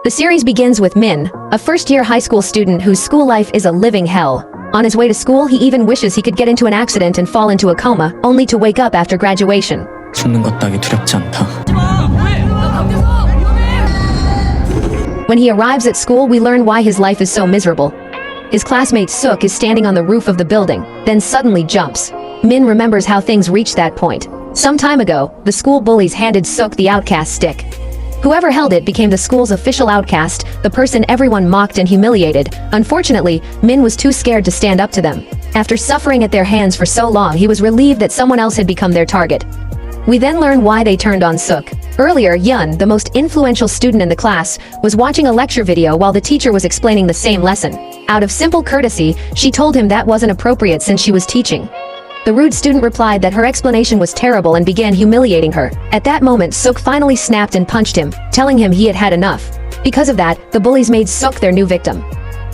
The series begins with Min, a first-year high school student whose school life is a living hell. On his way to school, he even wishes he could get into an accident and fall into a coma, only to wake up after graduation. 죽는 것 따위 두렵지 않다. When he arrives at school, we learn why his life is so miserable. His classmate Suk is standing on the roof of the building, then suddenly jumps. Min remembers how things reached that point. Some time ago, the school bullies handed Suk the outcast stick. Whoever held it became the school's official outcast, the person everyone mocked and humiliated. Unfortunately, Min was too scared to stand up to them. After suffering at their hands for so long, he was relieved that someone else had become their target. We then learn why they turned on Suk. Earlier, Yun, the most influential student in the class, was watching a lecture video while the teacher was explaining the same lesson. Out of simple courtesy, she told him that wasn't appropriate since she was teaching. The rude student replied that her explanation was terrible and began humiliating her. At that moment, Suk finally snapped and punched him, telling him he had had enough. Because of that, the bullies made Suk their new victim.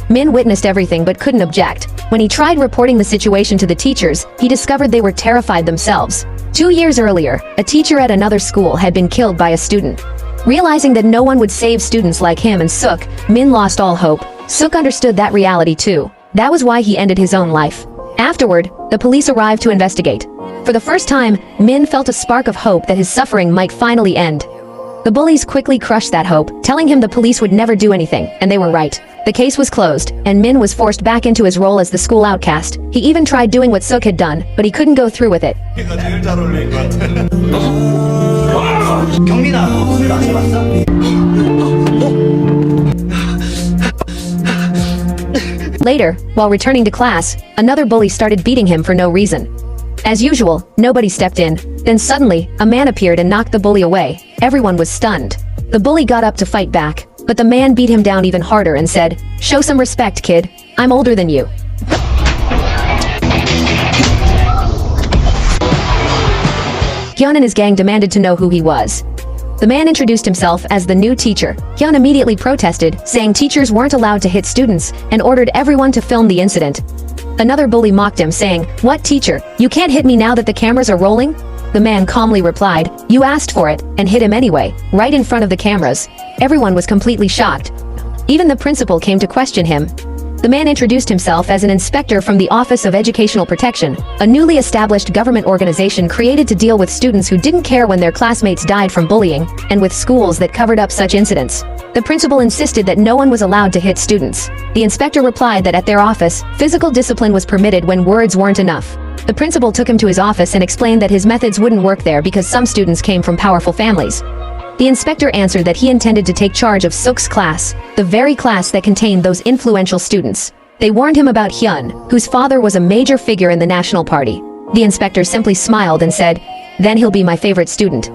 Min witnessed everything but couldn't object. When he tried reporting the situation to the teachers, he discovered they were terrified themselves. 2 years earlier, a teacher at another school had been killed by a student. Realizing that no one would save students like him and Suk, Min lost all hope. Suk understood that reality too. That was why he ended his own life. Afterward, the police arrived to investigate. For the first time, Min felt a spark of hope that his suffering might finally end. The bullies quickly crushed that hope, telling him the police would never do anything, and they were right. The case was closed, and Min was forced back into his role as the school outcast. He even tried doing what Suk had done, but he couldn't go through with it. Later, while returning to class, another bully started beating him for no reason. As usual, nobody stepped in. Then suddenly, a man appeared and knocked the bully away. Everyone was stunned. The bully got up to fight back, but the man beat him down even harder and said, "Show some respect, kid. I'm older than you." Hyun and his gang demanded to know who he was. The man introduced himself as the new teacher. Hyun immediately protested, saying teachers weren't allowed to hit students, and ordered everyone to film the incident. Another bully mocked him, saying, "What, teacher? You can't hit me now that the cameras are rolling?" The man calmly replied, "You asked for it," and hit him anyway, right in front of the cameras. Everyone was completely shocked. Even the principal came to question him. The man introduced himself as an inspector from the Office of Educational Protection, a newly established government organization created to deal with students who didn't care when their classmates died from bullying, and with schools that covered up such incidents. The principal insisted that no one was allowed to hit students. The inspector replied that at their office, physical discipline was permitted when words weren't enough. The principal took him to his office and explained that his methods wouldn't work there because some students came from powerful families. The inspector answered that he intended to take charge of Suk's class, the very class that contained those influential students. They warned him about Hyun, whose father was a major figure in the National Party. The inspector simply smiled and said, "Then he'll be my favorite student."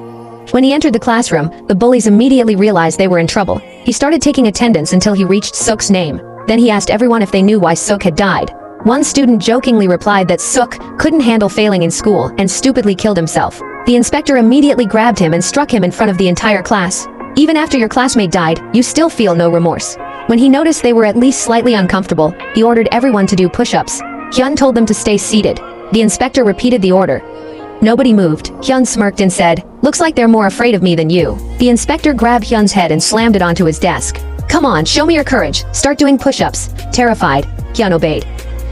When he entered the classroom, the bullies immediately realized they were in trouble. He started taking attendance until he reached Suk's name. Then he asked everyone if they knew why Suk had died. One student jokingly replied that Suk couldn't handle failing in school and stupidly killed himself. The inspector immediately grabbed him and struck him in front of the entire class. "Even after your classmate died, you still feel no remorse." When he noticed they were at least slightly uncomfortable, he ordered everyone to do push-ups. Hyun told them to stay seated. The inspector repeated the order. Nobody moved. Hyun smirked and said, "Looks like they're more afraid of me than you." The inspector grabbed Hyun's head and slammed it onto his desk. "Come on, show me your courage. Start doing push-ups." Terrified, Hyun obeyed.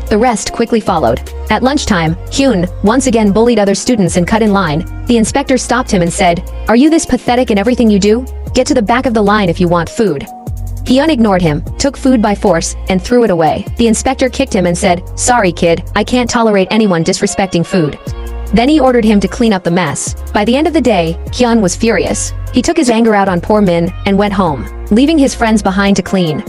The rest quickly followed. At lunchtime, Hyun once again bullied other students and cut in line. The inspector stopped him and said, "Are you this pathetic in everything you do? Get to the back of the line if you want food." Hyun ignored him, took food by force, and threw it away. The inspector kicked him and said, "Sorry kid, I can't tolerate anyone disrespecting food." Then he ordered him to clean up the mess. By the end of the day, Hyun was furious. He took his anger out on poor Min and went home, leaving his friends behind to clean.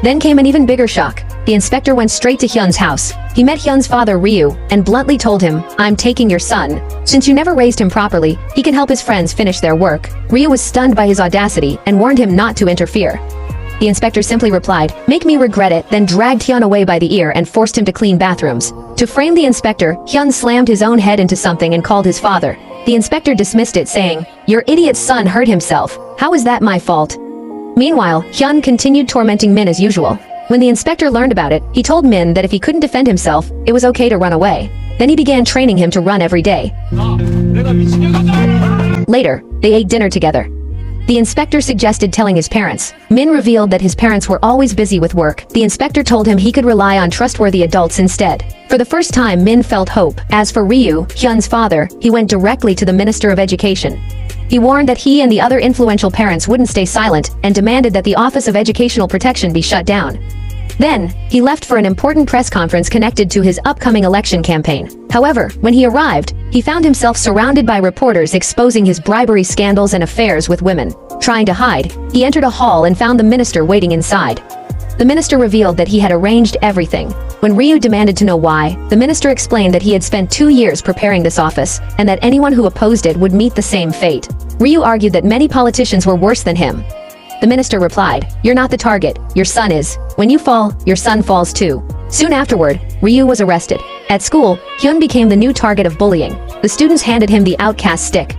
Then came an even bigger shock. The inspector went straight to Hyun's house. He met Hyun's father Ryu, and bluntly told him, "I'm taking your son. Since you never raised him properly, he can help his friends finish their work." Ryu was stunned by his audacity and warned him not to interfere. The inspector simply replied, "Make me regret it," then dragged Hyun away by the ear and forced him to clean bathrooms. To frame the inspector, Hyun slammed his own head into something and called his father. The inspector dismissed it, saying, "Your idiot son hurt himself. How is that my fault?" Meanwhile, Hyun continued tormenting Min as usual. When the inspector learned about it, he told Min that if he couldn't defend himself, it was okay to run away. Then he began training him to run every day. Later, they ate dinner together. The inspector suggested telling his parents. Min revealed that his parents were always busy with work. The inspector told him he could rely on trustworthy adults instead. For the first time, Min felt hope. As for Ryu, Hyun's father, he went directly to the Minister of Education. He warned that he and the other influential parents wouldn't stay silent and demanded that the Office of Educational Protection be shut down. Then, he left for an important press conference connected to his upcoming election campaign. However, when he arrived, he found himself surrounded by reporters exposing his bribery scandals and affairs with women. Trying to hide, he entered a hall and found the minister waiting inside. The minister revealed that he had arranged everything. When Ryu demanded to know why, the minister explained that he had spent 2 years preparing this office, and that anyone who opposed it would meet the same fate. Ryu argued that many politicians were worse than him. The minister replied, "You're not the target, your son is. When you fall, your son falls too." Soon afterward, Ryu was arrested. At school, Hyun became the new target of bullying. The students handed him the outcast stick.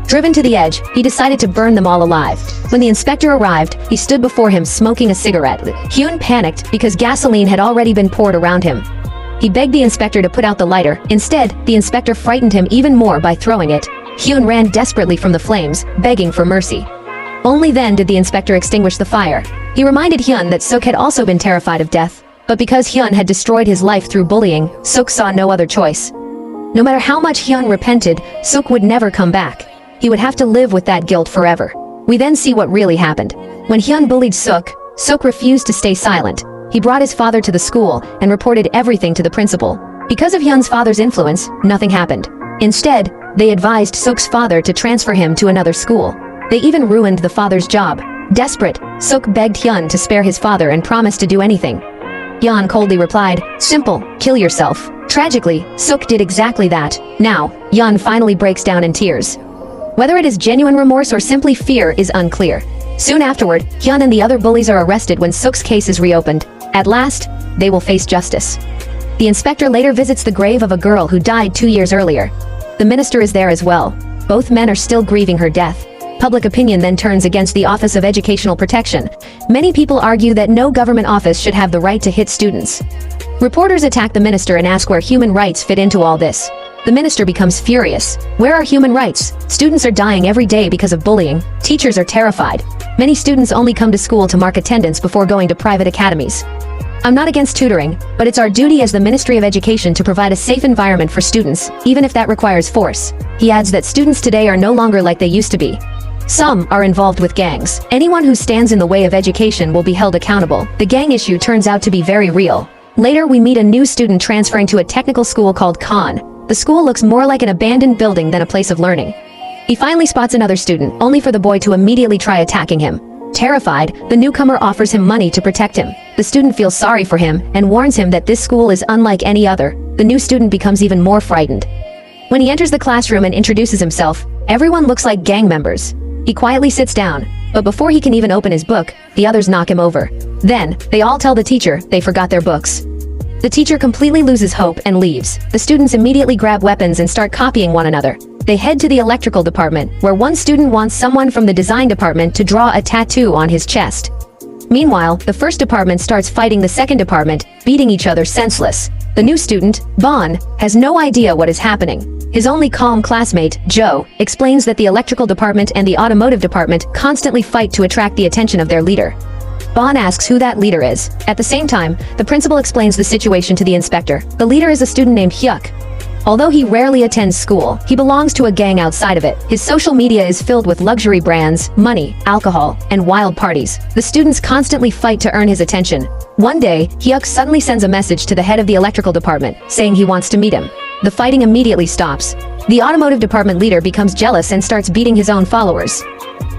Driven to the edge, he decided to burn them all alive. When the inspector arrived, he stood before him smoking a cigarette. Hyun panicked because gasoline had already been poured around him. He begged the inspector to put out the lighter. Instead, the inspector frightened him even more by throwing it. Hyun ran desperately from the flames, begging for mercy. Only then did the inspector extinguish the fire. He reminded Hyun that Suk had also been terrified of death. But because Hyun had destroyed his life through bullying, Suk saw no other choice. No matter how much Hyun repented, Suk would never come back. He would have to live with that guilt forever. We then see what really happened. When Hyun bullied Suk, Suk refused to stay silent. He brought his father to the school and reported everything to the principal. Because of Hyun's father's influence, nothing happened. Instead, they advised Suk's father to transfer him to another school. They even ruined the father's job. Desperate, Suk begged Hyun to spare his father and promised to do anything. Hyun coldly replied, "Simple, kill yourself." Tragically, Suk did exactly that. Now, Hyun finally breaks down in tears. Whether it is genuine remorse or simply fear is unclear. Soon afterward, Hyun and the other bullies are arrested when Suk's case is reopened. At last, they will face justice. The inspector later visits the grave of a girl who died 2 years earlier. The minister is there as well. Both men are still grieving her death. Public opinion then turns against the Office of Educational Protection. Many people argue that no government office should have the right to hit students. Reporters attack the minister and ask where human rights fit into all this. The minister becomes furious. Where are human rights? Students are dying every day because of bullying. Teachers are terrified. Many students only come to school to mark attendance before going to private academies. I'm not against tutoring, but it's our duty as the Ministry of Education to provide a safe environment for students, even if that requires force. He adds that students today are no longer like they used to be. Some are involved with gangs. Anyone who stands in the way of education will be held accountable. The gang issue turns out to be very real. Later, we meet a new student transferring to a technical school called Khan. The school looks more like an abandoned building than a place of learning. He finally spots another student, only for the boy to immediately try attacking him. Terrified, the newcomer offers him money to protect him. The student feels sorry for him and warns him that this school is unlike any other. The new student becomes even more frightened. When he enters the classroom and introduces himself, everyone looks like gang members. He quietly sits down, but before he can even open his book, the others knock him over. Then, they all tell the teacher they forgot their books. The teacher completely loses hope and leaves. The students immediately grab weapons and start copying one another. They head to the electrical department, where one student wants someone from the design department to draw a tattoo on his chest. Meanwhile, the first department starts fighting the second department, beating each other senseless. The new student, Bon, has no idea what is happening. His only calm classmate, Joe, explains that the electrical department and the automotive department constantly fight to attract the attention of their leader. Bon asks who that leader is. At the same time, the principal explains the situation to the inspector. The leader is a student named Hyuk. Although he rarely attends school, he belongs to a gang outside of it. His social media is filled with luxury brands, money, alcohol, and wild parties. The students constantly fight to earn his attention. One day, Hyuk suddenly sends a message to the head of the electrical department, saying he wants to meet him. The fighting immediately stops. The automotive department leader becomes jealous and starts beating his own followers.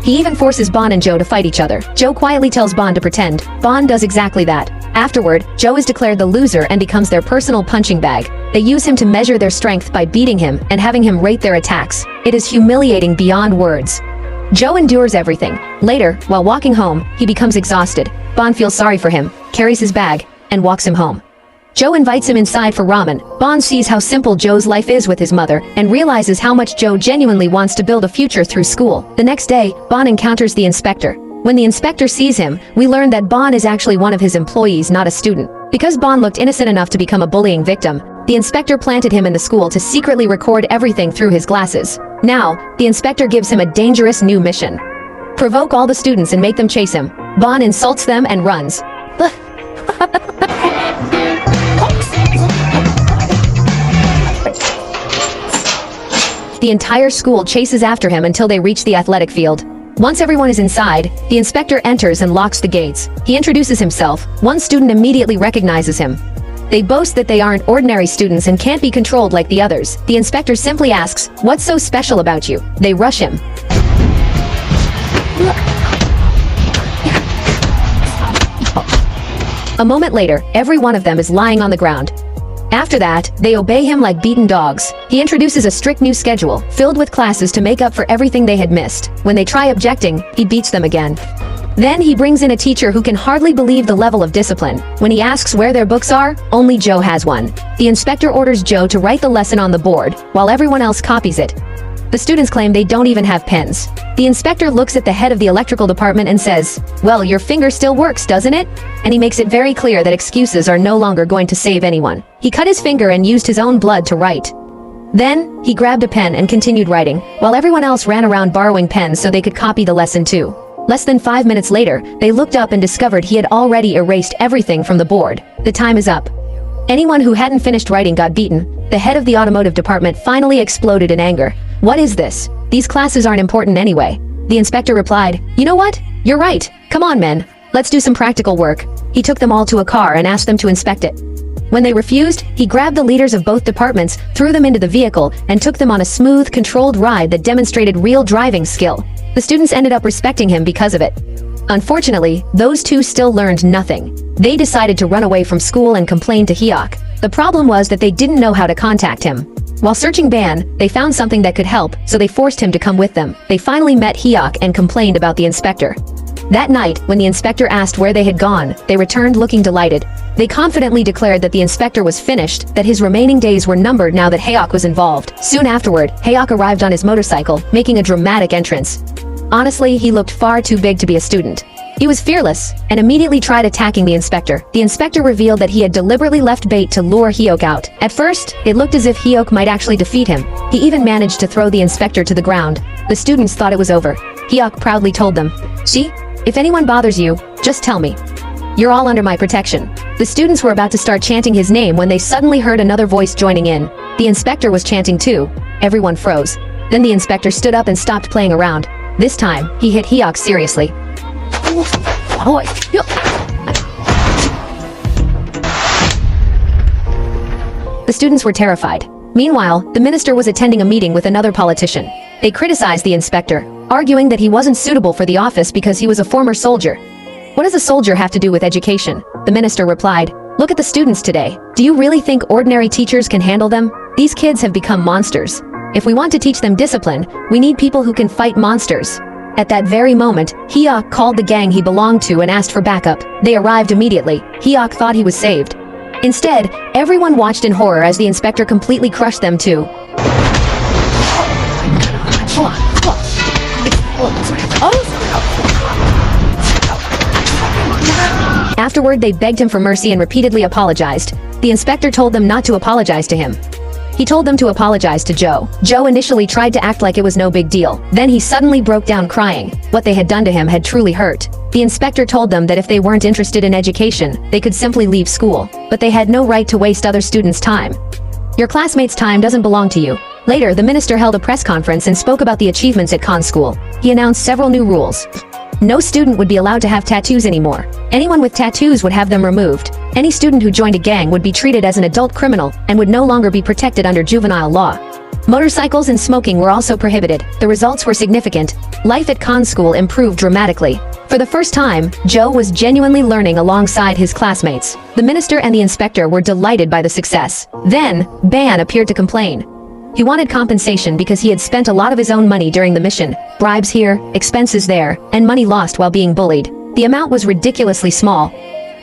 He even forces Bon and Joe to fight each other. Joe quietly tells Bon to pretend. Bon does exactly that. Afterward, Joe is declared the loser and becomes their personal punching bag. They use him to measure their strength by beating him and having him rate their attacks. It is humiliating beyond words. Joe endures everything. Later, while walking home, he becomes exhausted. Bon feels sorry for him, carries his bag, and walks him home. Joe invites him inside for ramen. Bon sees how simple Joe's life is with his mother and realizes how much Joe genuinely wants to build a future through school. The next day, Bon encounters the inspector. When the inspector sees him, we learn that Bon is actually one of his employees, not a student. Because Bon looked innocent enough to become a bullying victim, the inspector planted him in the school to secretly record everything through his glasses. Now, the inspector gives him a dangerous new mission. provoke all the students and make them chase him. Ban insults them and runs. The entire school chases after him until they reach the athletic field. Once everyone is inside, the inspector enters and locks the gates. He introduces himself. One student immediately recognizes him. They boast that they aren't ordinary students and can't be controlled like the others. The inspector simply asks, "What's so special about you?" They rush him. A moment later, every one of them is lying on the ground. After that, they obey him like beaten dogs. He introduces a strict new schedule, filled with classes to make up for everything they had missed. When they try objecting, he beats them again. Then he brings in a teacher who can hardly believe the level of discipline. When he asks where their books are, only Joe has one. The inspector orders Joe to write the lesson on the board, while everyone else copies it. The students claim they don't even have pens. The inspector looks at the head of the electrical department and says, "Well, your finger still works, doesn't it?" And he makes it very clear that excuses are no longer going to save anyone. He cut his finger and used his own blood to write. Then, he grabbed a pen and continued writing, while everyone else ran around borrowing pens so they could copy the lesson too. Less than 5 minutes later, they looked up and discovered he had already erased everything from the board. The time is up. Anyone who hadn't finished writing got beaten. The head of the automotive department finally exploded in anger. "What is this? These classes aren't important anyway." The inspector replied, "You know what? You're right. Come on, men. Let's do some practical work." He took them all to a car and asked them to inspect it. When they refused, he grabbed the leaders of both departments, threw them into the vehicle, and took them on a smooth, controlled ride that demonstrated real driving skill. The students ended up respecting him because of it. Unfortunately, those two still learned nothing. They decided to run away from school and complain to Hyuk. The problem was that they didn't know how to contact him. While searching Ban, they found something that could help, so they forced him to come with them. They finally met Hyuk and complained about the inspector. That night, when the inspector asked where they had gone, they returned looking delighted. They confidently declared that the inspector was finished, that his remaining days were numbered now that Hyuk was involved. Soon afterward, Hyuk arrived on his motorcycle, making a dramatic entrance. Honestly, he looked far too big to be a student. He was fearless, and immediately tried attacking the inspector. The inspector revealed that he had deliberately left bait to lure Hyuk out. At first, it looked as if Hyuk might actually defeat him. He even managed to throw the inspector to the ground. The students thought it was over. Hyuk proudly told them, "See? If anyone bothers you, just tell me. You're all under my protection." The students were about to start chanting his name when they suddenly heard another voice joining in. The inspector was chanting too. Everyone froze. Then the inspector stood up and stopped playing around. This time, he hit Hyuk seriously. The students were terrified. Meanwhile, the minister was attending a meeting with another politician. They criticized the inspector, arguing that he wasn't suitable for the office because he was a former soldier. "What does a soldier have to do with education?" The minister replied, "Look at the students today. Do you really think ordinary teachers can handle them? These kids have become monsters. If we want to teach them discipline, we need people who can fight monsters." At that very moment, Hyuk called the gang he belonged to and asked for backup. They arrived immediately. Hyuk thought he was saved. Instead, everyone watched in horror as the inspector completely crushed them too. Afterward, they begged him for mercy and repeatedly apologized. The inspector told them not to apologize to him. He told them to apologize to Joe. Joe initially tried to act like it was no big deal. Then he suddenly broke down crying. What they had done to him had truly hurt. The inspector told them that if they weren't interested in education, they could simply leave school. But they had no right to waste other students' time. "Your classmates' time doesn't belong to you." Later, the minister held a press conference and spoke about the achievements at Khan School. He announced several new rules. No student would be allowed to have tattoos anymore. Anyone with tattoos would have them removed. Any student who joined a gang would be treated as an adult criminal and would no longer be protected under juvenile law. Motorcycles and smoking were also prohibited. The results were significant. Life at Khan School improved dramatically. For the first time, Joe was genuinely learning alongside his classmates. The minister and the inspector were delighted by the success. Then, Ban appeared to complain. He wanted compensation because he had spent a lot of his own money during the mission. Bribes here, expenses there, and money lost while being bullied. The amount was ridiculously small.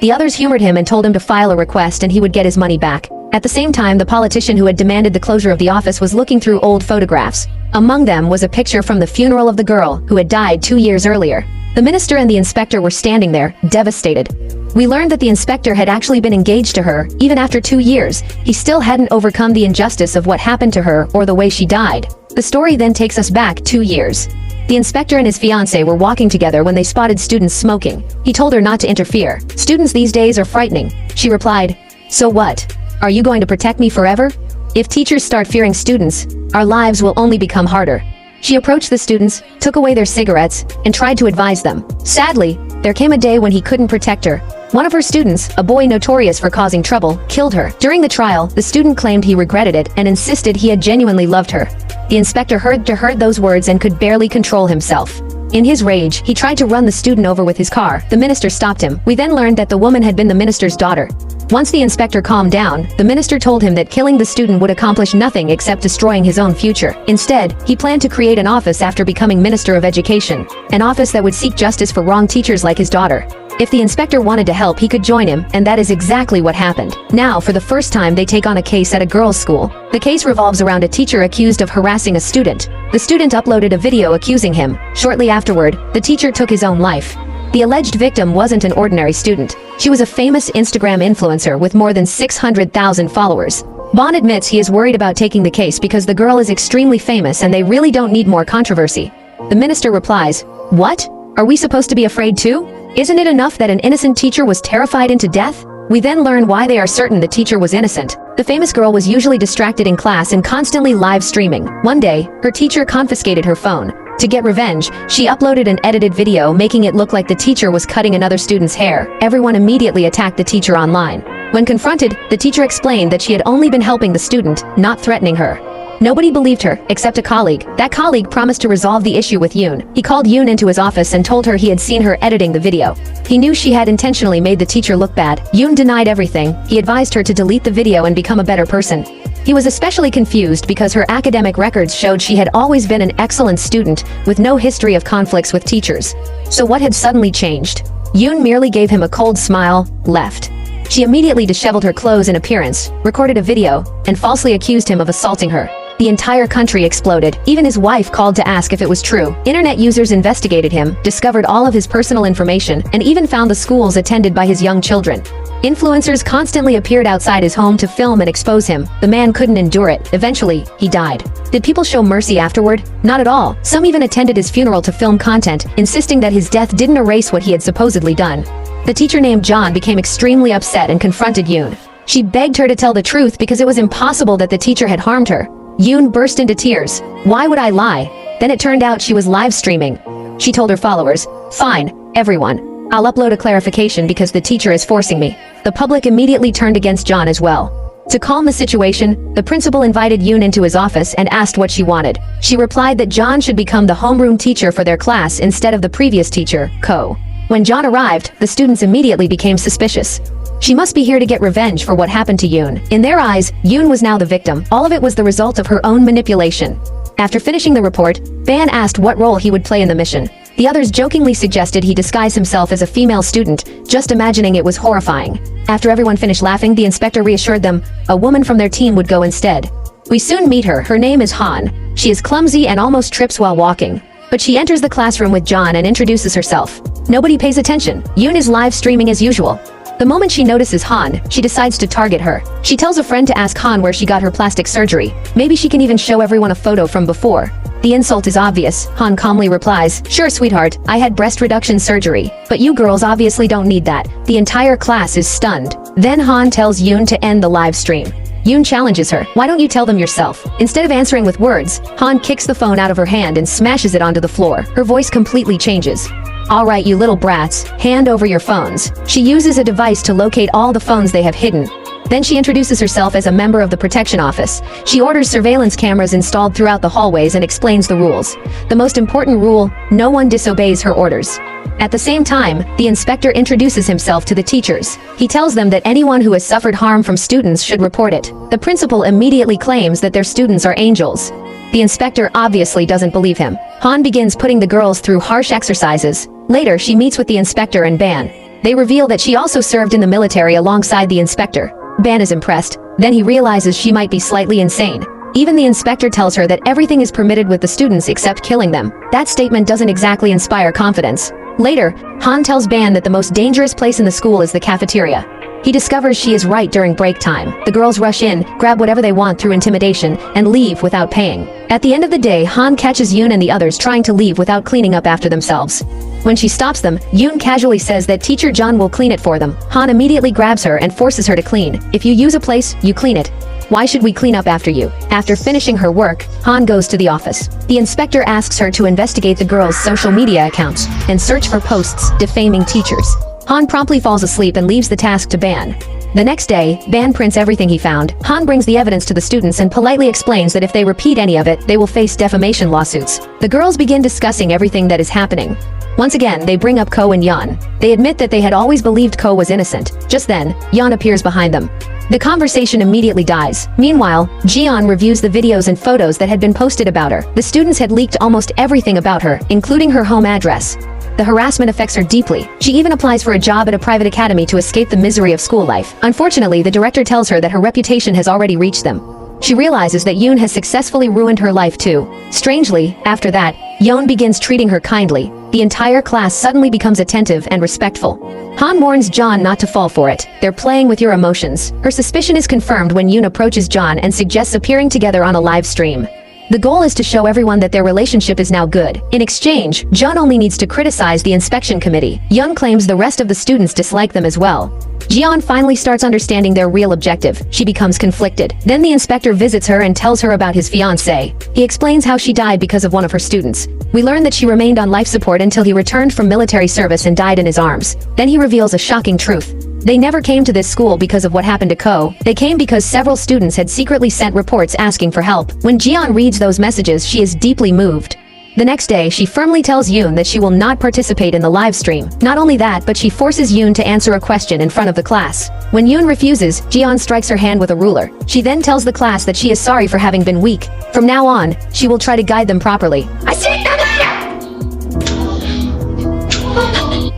The others humored him and told him to file a request and he would get his money back. At the same time, the politician who had demanded the closure of the office was looking through old photographs. Among them was a picture from the funeral of the girl who had died 2 years earlier. The minister and the inspector were standing there, devastated. We learned that the inspector had actually been engaged to her. Even after 2 years, he still hadn't overcome the injustice of what happened to her or the way she died. The story then takes us back 2 years. The inspector and his fiancée were walking together when they spotted students smoking. He told her not to interfere. Students these days are frightening. She replied, "So what? Are you going to protect me forever? If teachers start fearing students, our lives will only become harder." She approached the students, took away their cigarettes, and tried to advise them. Sadly, there came a day when he couldn't protect her. One of her students, a boy notorious for causing trouble, killed her. During the trial, the student claimed he regretted it and insisted he had genuinely loved her. The inspector heard those words and could barely control himself. In his rage, he tried to run the student over with his car. The minister stopped him. We then learned that the woman had been the minister's daughter. Once the inspector calmed down, the minister told him that killing the student would accomplish nothing except destroying his own future. Instead, he planned to create an office after becoming Minister of Education, an office that would seek justice for wrong teachers like his daughter. If the inspector wanted to help, he could join him, and that is exactly what happened. Now, for the first time, they take on a case at a girls' school. The case revolves around a teacher accused of harassing a student. The student uploaded a video accusing him. Shortly afterward, the teacher took his own life. The alleged victim wasn't an ordinary student. She was a famous Instagram influencer with more than 600,000 followers. Bond admits he is worried about taking the case because the girl is extremely famous and they really don't need more controversy. The minister replies, "What? Are we supposed to be afraid too? Isn't it enough that an innocent teacher was terrified into death?" We then learn why they are certain the teacher was innocent. The famous girl was usually distracted in class and constantly live streaming. One day, her teacher confiscated her phone. To get revenge, she uploaded an edited video making it look like the teacher was cutting another student's hair. Everyone immediately attacked the teacher online. When confronted, the teacher explained that she had only been helping the student, not threatening her. Nobody believed her, except a colleague. That colleague promised to resolve the issue with Yoon. He called Yoon into his office and told her he had seen her editing the video. He knew she had intentionally made the teacher look bad. Yoon denied everything. He advised her to delete the video and become a better person. He was especially confused because her academic records showed she had always been an excellent student with no history of conflicts with teachers. So what had suddenly changed? Yoon merely gave him a cold smile, left. She immediately disheveled her clothes and appearance, recorded a video, and falsely accused him of assaulting her. The entire country exploded. Even his wife called to ask if it was true. Internet users investigated him, discovered all of his personal information, and even found the schools attended by his young children. Influencers constantly appeared outside his home to film and expose him. The man couldn't endure it. Eventually, he died. Did people show mercy afterward? Not at all. Some even attended his funeral to film content, insisting that his death didn't erase what he had supposedly done. The teacher named John became extremely upset and confronted Yoon. She begged her to tell the truth because it was impossible that the teacher had harmed her. Yoon burst into tears. "Why would I lie?" Then it turned out she was live streaming. She told her followers, "Fine, everyone. I'll upload a clarification because the teacher is forcing me." The public immediately turned against John as well. To calm the situation, the principal invited Yoon into his office and asked what she wanted. She replied that John should become the homeroom teacher for their class instead of the previous teacher, Ko. When John arrived, the students immediately became suspicious. She must be here to get revenge for what happened to Yoon. In their eyes, Yoon was now the victim. All of it was the result of her own manipulation. After finishing the report, Ban asked what role he would play in the mission. The others jokingly suggested he disguise himself as a female student, just imagining it was horrifying. After everyone finished laughing, the inspector reassured them a woman from their team would go instead. We soon meet her. Her name is Han. She is clumsy and almost trips while walking. But she enters the classroom with John and introduces herself. Nobody pays attention. Yoon is live streaming as usual. The moment she notices Han, she decides to target her. She tells a friend to ask Han where she got her plastic surgery. Maybe she can even show everyone a photo from before. The insult is obvious. Han calmly replies, "Sure, sweetheart, I had breast reduction surgery. But you girls obviously don't need that." The entire class is stunned. Then Han tells Yoon to end the live stream. Yoon challenges her, "Why don't you tell them yourself?" Instead of answering with words, Han kicks the phone out of her hand and smashes it onto the floor. Her voice completely changes. "All right, you little brats, hand over your phones." She uses a device to locate all the phones they have hidden. Then she introduces herself as a member of the protection office. She orders surveillance cameras installed throughout the hallways and explains the rules. The most important rule, no one disobeys her orders. At the same time, the inspector introduces himself to the teachers. He tells them that anyone who has suffered harm from students should report it. The principal immediately claims that their students are angels. The inspector obviously doesn't believe him. Han begins putting the girls through harsh exercises. Later, she meets with the inspector and Ban. They reveal that she also served in the military alongside the inspector. Ban is impressed. Then he realizes she might be slightly insane. Even the inspector tells her that everything is permitted with the students except killing them. That statement doesn't exactly inspire confidence. Later, Han tells Ban that the most dangerous place in the school is the cafeteria. He discovers she is right during break time. The girls rush in, grab whatever they want through intimidation, and leave without paying. At the end of the day, Han catches Yoon and the others trying to leave without cleaning up after themselves. When she stops them, Yoon casually says that teacher John will clean it for them. Han immediately grabs her and forces her to clean. If you use a place, you clean it. Why should we clean up after you? After finishing her work, Han goes to the office. The inspector asks her to investigate the girls' social media accounts and search for posts defaming teachers. Han promptly falls asleep and leaves the task to Ban. The next day, Ban prints everything he found. Han brings the evidence to the students and politely explains that if they repeat any of it, they will face defamation lawsuits. The girls begin discussing everything that is happening. Once again, they bring up Ko and Yeon. They admit that they had always believed Ko was innocent. Just then, Yeon appears behind them. The conversation immediately dies. Meanwhile, Jiyeon reviews the videos and photos that had been posted about her. The students had leaked almost everything about her, including her home address. The harassment affects her deeply. She even applies for a job at a private academy to escape the misery of school life. Unfortunately, the director tells her that her reputation has already reached them. She realizes that Yoon has successfully ruined her life too. Strangely, after that, Yeon begins treating her kindly. The entire class suddenly becomes attentive and respectful. Han warns John not to fall for it. They're playing with your emotions. Her suspicion is confirmed when Yoon approaches John and suggests appearing together on a live stream. The goal is to show everyone that their relationship is now good. In exchange, John only needs to criticize the inspection committee. Yoon claims the rest of the students dislike them as well. Jiyeon finally starts understanding their real objective. She becomes conflicted. Then the inspector visits her and tells her about his fiancé. He explains how she died because of one of her students. We learn that she remained on life support until he returned from military service and died in his arms. Then he reveals a shocking truth. They never came to this school because of what happened to Ko. They came because several students had secretly sent reports asking for help. When Jiyeon reads those messages, she is deeply moved. The next day, she firmly tells Yoon that she will not participate in the live stream. Not only that, but she forces Yoon to answer a question in front of the class. When Yoon refuses, Jiyeon strikes her hand with a ruler. She then tells the class that she is sorry for having been weak. From now on, she will try to guide them properly.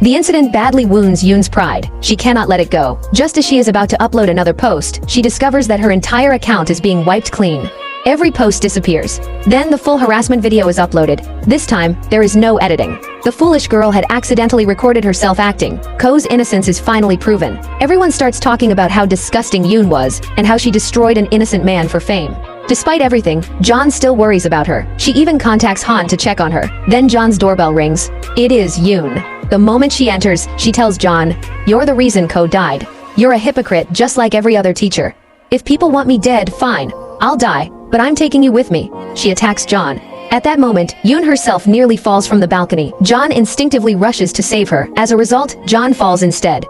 The incident badly wounds Yoon's pride. She cannot let it go. Just as she is about to upload another post, she discovers that her entire account is being wiped clean. Every post disappears. Then the full harassment video is uploaded. This time, there is no editing. The foolish girl had accidentally recorded herself acting. Ko's innocence is finally proven. Everyone starts talking about how disgusting Yoon was, and how she destroyed an innocent man for fame. Despite everything, John still worries about her. She even contacts Han to check on her. Then John's doorbell rings. It is Yoon. The moment she enters, she tells John, "You're the reason Ko died. You're a hypocrite just like every other teacher. If people want me dead, fine. I'll die, but I'm taking you with me." She attacks John. At that moment, Yoon herself nearly falls from the balcony. John instinctively rushes to save her. As a result, John falls instead.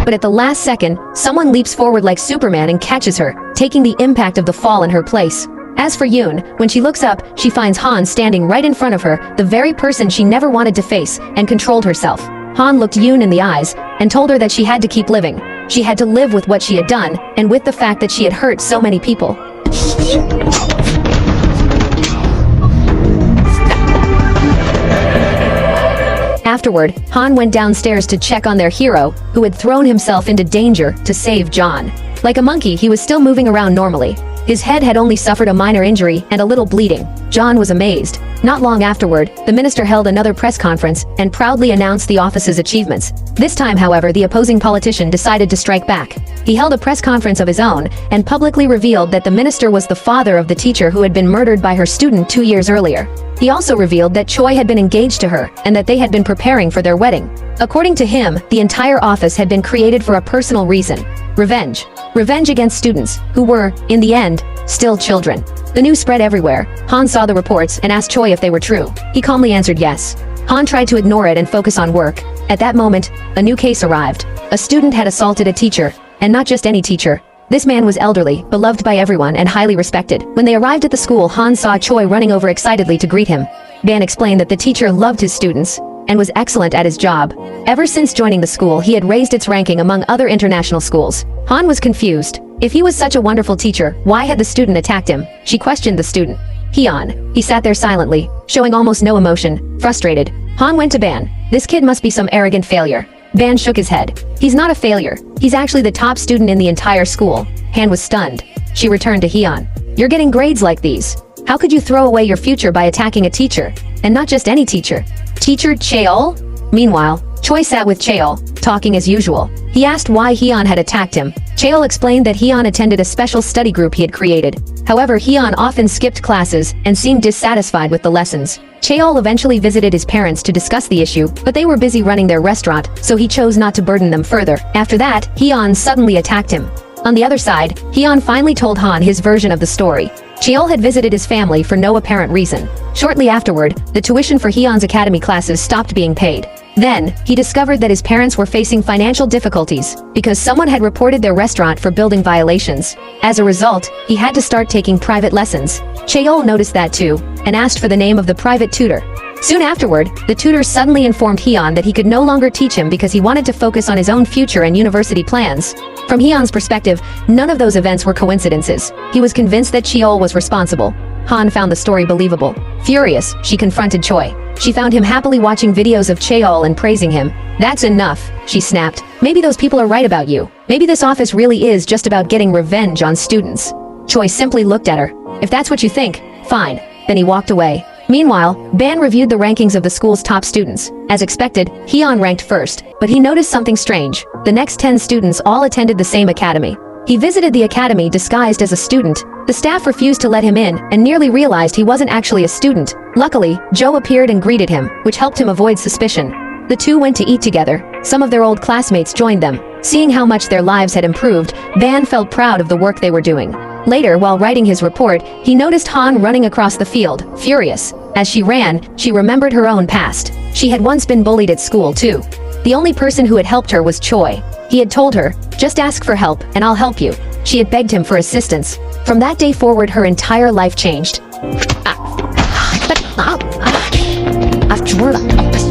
But at the last second, someone leaps forward like Superman and catches her, taking the impact of the fall in her place. As for Yoon, when she looks up, she finds Han standing right in front of her, the very person she never wanted to face, and controlled herself. Han looked Yoon in the eyes, and told her that she had to keep living. She had to live with what she had done, and with the fact that she had hurt so many people. Afterward, Han went downstairs to check on their hero, who had thrown himself into danger to save John. Like a monkey, he was still moving around normally. His head had only suffered a minor injury and a little bleeding. John was amazed. Not long afterward, the minister held another press conference and proudly announced the office's achievements. This time, however, the opposing politician decided to strike back. He held a press conference of his own and publicly revealed that the minister was the father of the teacher who had been murdered by her student 2 years earlier. He also revealed that Choi had been engaged to her and that they had been preparing for their wedding. According to him, the entire office had been created for a personal reason: revenge. Revenge against students, who were, in the end, still children. The news spread everywhere. Han saw the reports and asked Choi if they were true. He calmly answered yes. Han tried to ignore it and focus on work. At that moment, a new case arrived. A student had assaulted a teacher, and not just any teacher. This man was elderly, beloved by everyone, and highly respected. When they arrived at the school, Han saw Choi running over excitedly to greet him. Ban explained that the teacher loved his students and was excellent at his job. Ever since joining the school, he had raised its ranking among other international schools. Han was confused. If he was such a wonderful teacher, why had the student attacked him? She questioned the student. He sat there silently, showing almost no emotion. Frustrated, Han went to Ban. This kid must be some arrogant failure. Ban shook his head. He's not a failure. He's actually the top student in the entire school. Han was stunned. She returned to Hyun. You're getting grades like these. How could you throw away your future by attacking a teacher? And not just any teacher. Teacher Cheol? Meanwhile, Choi sat with Cheol, talking as usual. He asked why Hyun had attacked him. Cheol explained that Hyun attended a special study group he had created. However, Hyun often skipped classes and seemed dissatisfied with the lessons. Cheol eventually visited his parents to discuss the issue, but they were busy running their restaurant, so he chose not to burden them further. After that, Hyun suddenly attacked him. On the other side, Hyun finally told Han his version of the story. Cheol had visited his family for no apparent reason. Shortly afterward, the tuition for Hyun's academy classes stopped being paid. Then, he discovered that his parents were facing financial difficulties because someone had reported their restaurant for building violations. As a result, he had to start taking private lessons. Cheol noticed that too, and asked for the name of the private tutor. Soon afterward, the tutor suddenly informed Hyun that he could no longer teach him because he wanted to focus on his own future and university plans. From Hyun's perspective, none of those events were coincidences. He was convinced that Cheol was responsible. Han found the story believable. Furious, she confronted Choi. She found him happily watching videos of Cheol and praising him. "That's enough," she snapped. "Maybe those people are right about you. Maybe this office really is just about getting revenge on students." Choi simply looked at her. "If that's what you think, fine." Then he walked away. Meanwhile, Ban reviewed the rankings of the school's top students. As expected, Hyun ranked first, but he noticed something strange. The next 10 students all attended the same academy. He visited the academy disguised as a student. The staff refused to let him in and nearly realized he wasn't actually a student. Luckily, Joe appeared and greeted him, which helped him avoid suspicion. The two went to eat together. Some of their old classmates joined them. Seeing how much their lives had improved, Ban felt proud of the work they were doing. Later, while writing his report, he noticed Han running across the field, furious. As she ran, she remembered her own past. She had once been bullied at school, too. The only person who had helped her was Choi. He had told her, "Just ask for help, and I'll help you." She had begged him for assistance. From that day forward, her entire life changed.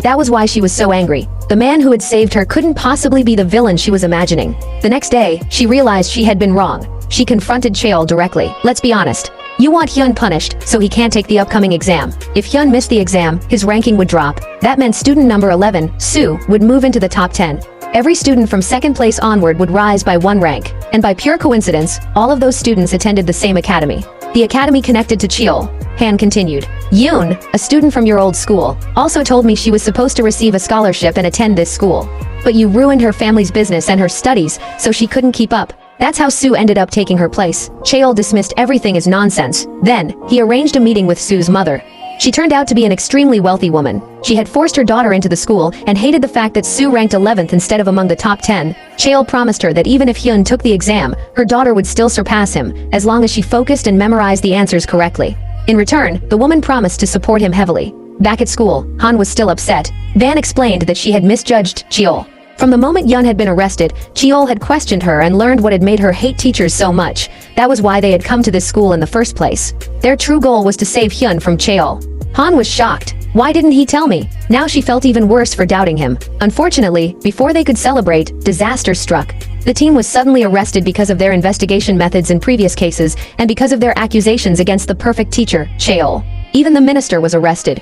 That was why she was so angry. The man who had saved her couldn't possibly be the villain she was imagining. The next day, she realized she had been wrong. She confronted Cheol directly. "Let's be honest. You want Hyun punished, so he can't take the upcoming exam. If Hyun missed the exam, his ranking would drop. That meant student number 11, Soo, would move into the top 10. Every student from second place onward would rise by 1 rank. And by pure coincidence, all of those students attended the same academy. The academy connected to Cheol." Han continued. "Yoon, a student from your old school, also told me she was supposed to receive a scholarship and attend this school. But you ruined her family's business and her studies, so she couldn't keep up. That's how Soo ended up taking her place." Cheol dismissed everything as nonsense. Then, he arranged a meeting with Soo's mother. She turned out to be an extremely wealthy woman. She had forced her daughter into the school and hated the fact that Soo ranked 11th instead of among the top 10. Cheol promised her that even if Hyun took the exam, her daughter would still surpass him, as long as she focused and memorized the answers correctly. In return, the woman promised to support him heavily. Back at school, Han was still upset. Van explained that she had misjudged Cheol. From the moment Hyun had been arrested, Cheol had questioned her and learned what had made her hate teachers so much. That was why they had come to this school in the first place. Their true goal was to save Hyun from Cheol. Han was shocked. Why didn't he tell me? Now she felt even worse for doubting him. Unfortunately, before they could celebrate, disaster struck. The team was suddenly arrested because of their investigation methods in previous cases and because of their accusations against the perfect teacher, Cheol. Even the minister was arrested.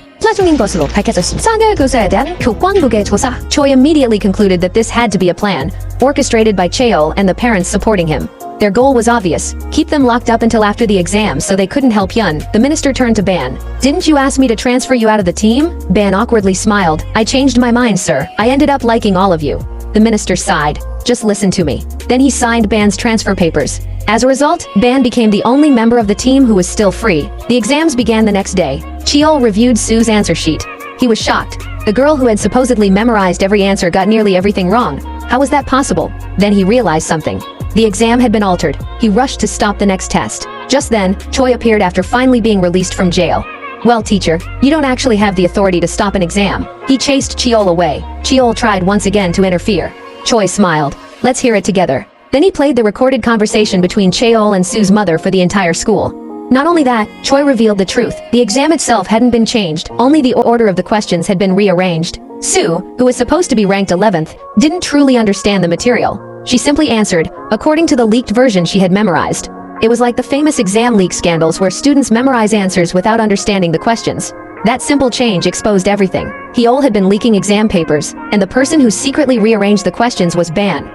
Choi immediately concluded that this had to be a plan, orchestrated by Cheol and the parents supporting him. Their goal was obvious: keep them locked up until after the exam so they couldn't help Hyun. The minister turned to Ban. "Didn't you ask me to transfer you out of the team?" Ban awkwardly smiled. "I changed my mind, sir. I ended up liking all of you." The minister sighed. "Just listen to me." Then he signed Ban's transfer papers. As a result, Ban became the only member of the team who was still free. The exams began the next day. Cheol reviewed Soo's answer sheet. He was shocked. The girl who had supposedly memorized every answer got nearly everything wrong. How was that possible? Then he realized something. The exam had been altered. He rushed to stop the next test. Just then, Choi appeared after finally being released from jail. "Well, teacher, you don't actually have the authority to stop an exam." He chased Cheol away. Cheol tried once again to interfere. Choi smiled. "Let's hear it together." Then he played the recorded conversation between Cheol and Soo's mother for the entire school. Not only that, Choi revealed the truth. The exam itself hadn't been changed, only the order of the questions had been rearranged. Soo, who was supposed to be ranked 11th, didn't truly understand the material. She simply answered, according to the leaked version she had memorized. It was like the famous exam leak scandals where students memorize answers without understanding the questions. That simple change exposed everything. Hyol had been leaking exam papers, and the person who secretly rearranged the questions was Ban.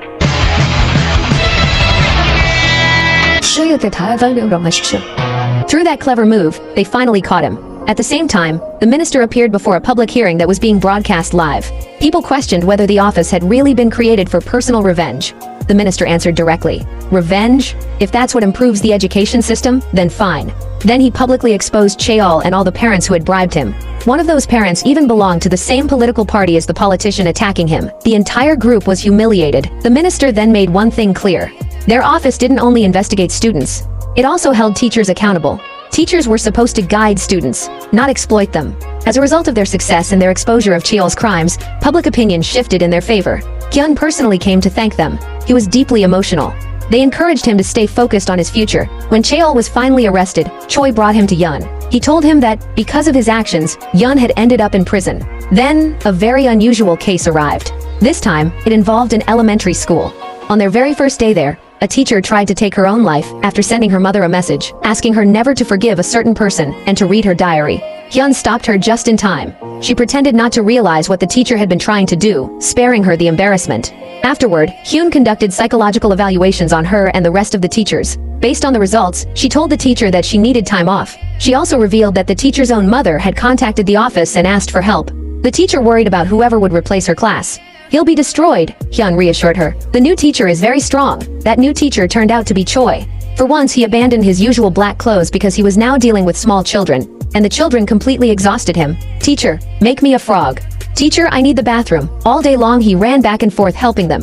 Through that clever move, they finally caught him. At the same time, the minister appeared before a public hearing that was being broadcast live. People questioned whether the office had really been created for personal revenge. The minister answered directly, "Revenge? If that's what improves the education system, then fine." Then he publicly exposed Ki-joo and all the parents who had bribed him. One of those parents even belonged to the same political party as the politician attacking him. The entire group was humiliated. The minister then made one thing clear. Their office didn't only investigate students. It also held teachers accountable. Teachers were supposed to guide students, not exploit them. As a result of their success and their exposure of Ki-jool's crimes, public opinion shifted in their favor. Kyun personally came to thank them. He was deeply emotional. They encouraged him to stay focused on his future. When Ki-jool was finally arrested, Choi brought him to Yun. He told him that, because of his actions, Yun had ended up in prison. Then, a very unusual case arrived. This time, it involved an elementary school. On their very first day there, a teacher tried to take her own life after sending her mother a message, asking her never to forgive a certain person and to read her diary. Hyun stopped her just in time. She pretended not to realize what the teacher had been trying to do, sparing her the embarrassment. Afterward, Hyun conducted psychological evaluations on her and the rest of the teachers. Based on the results, she told the teacher that she needed time off. She also revealed that the teacher's own mother had contacted the office and asked for help. The teacher worried about whoever would replace her class. "He'll be destroyed," Hyun reassured her. "The new teacher is very strong." That new teacher turned out to be Choi. For once, he abandoned his usual black clothes because he was now dealing with small children, and the children completely exhausted him. "Teacher, make me a frog." "Teacher, I need the bathroom." All day long he ran back and forth helping them.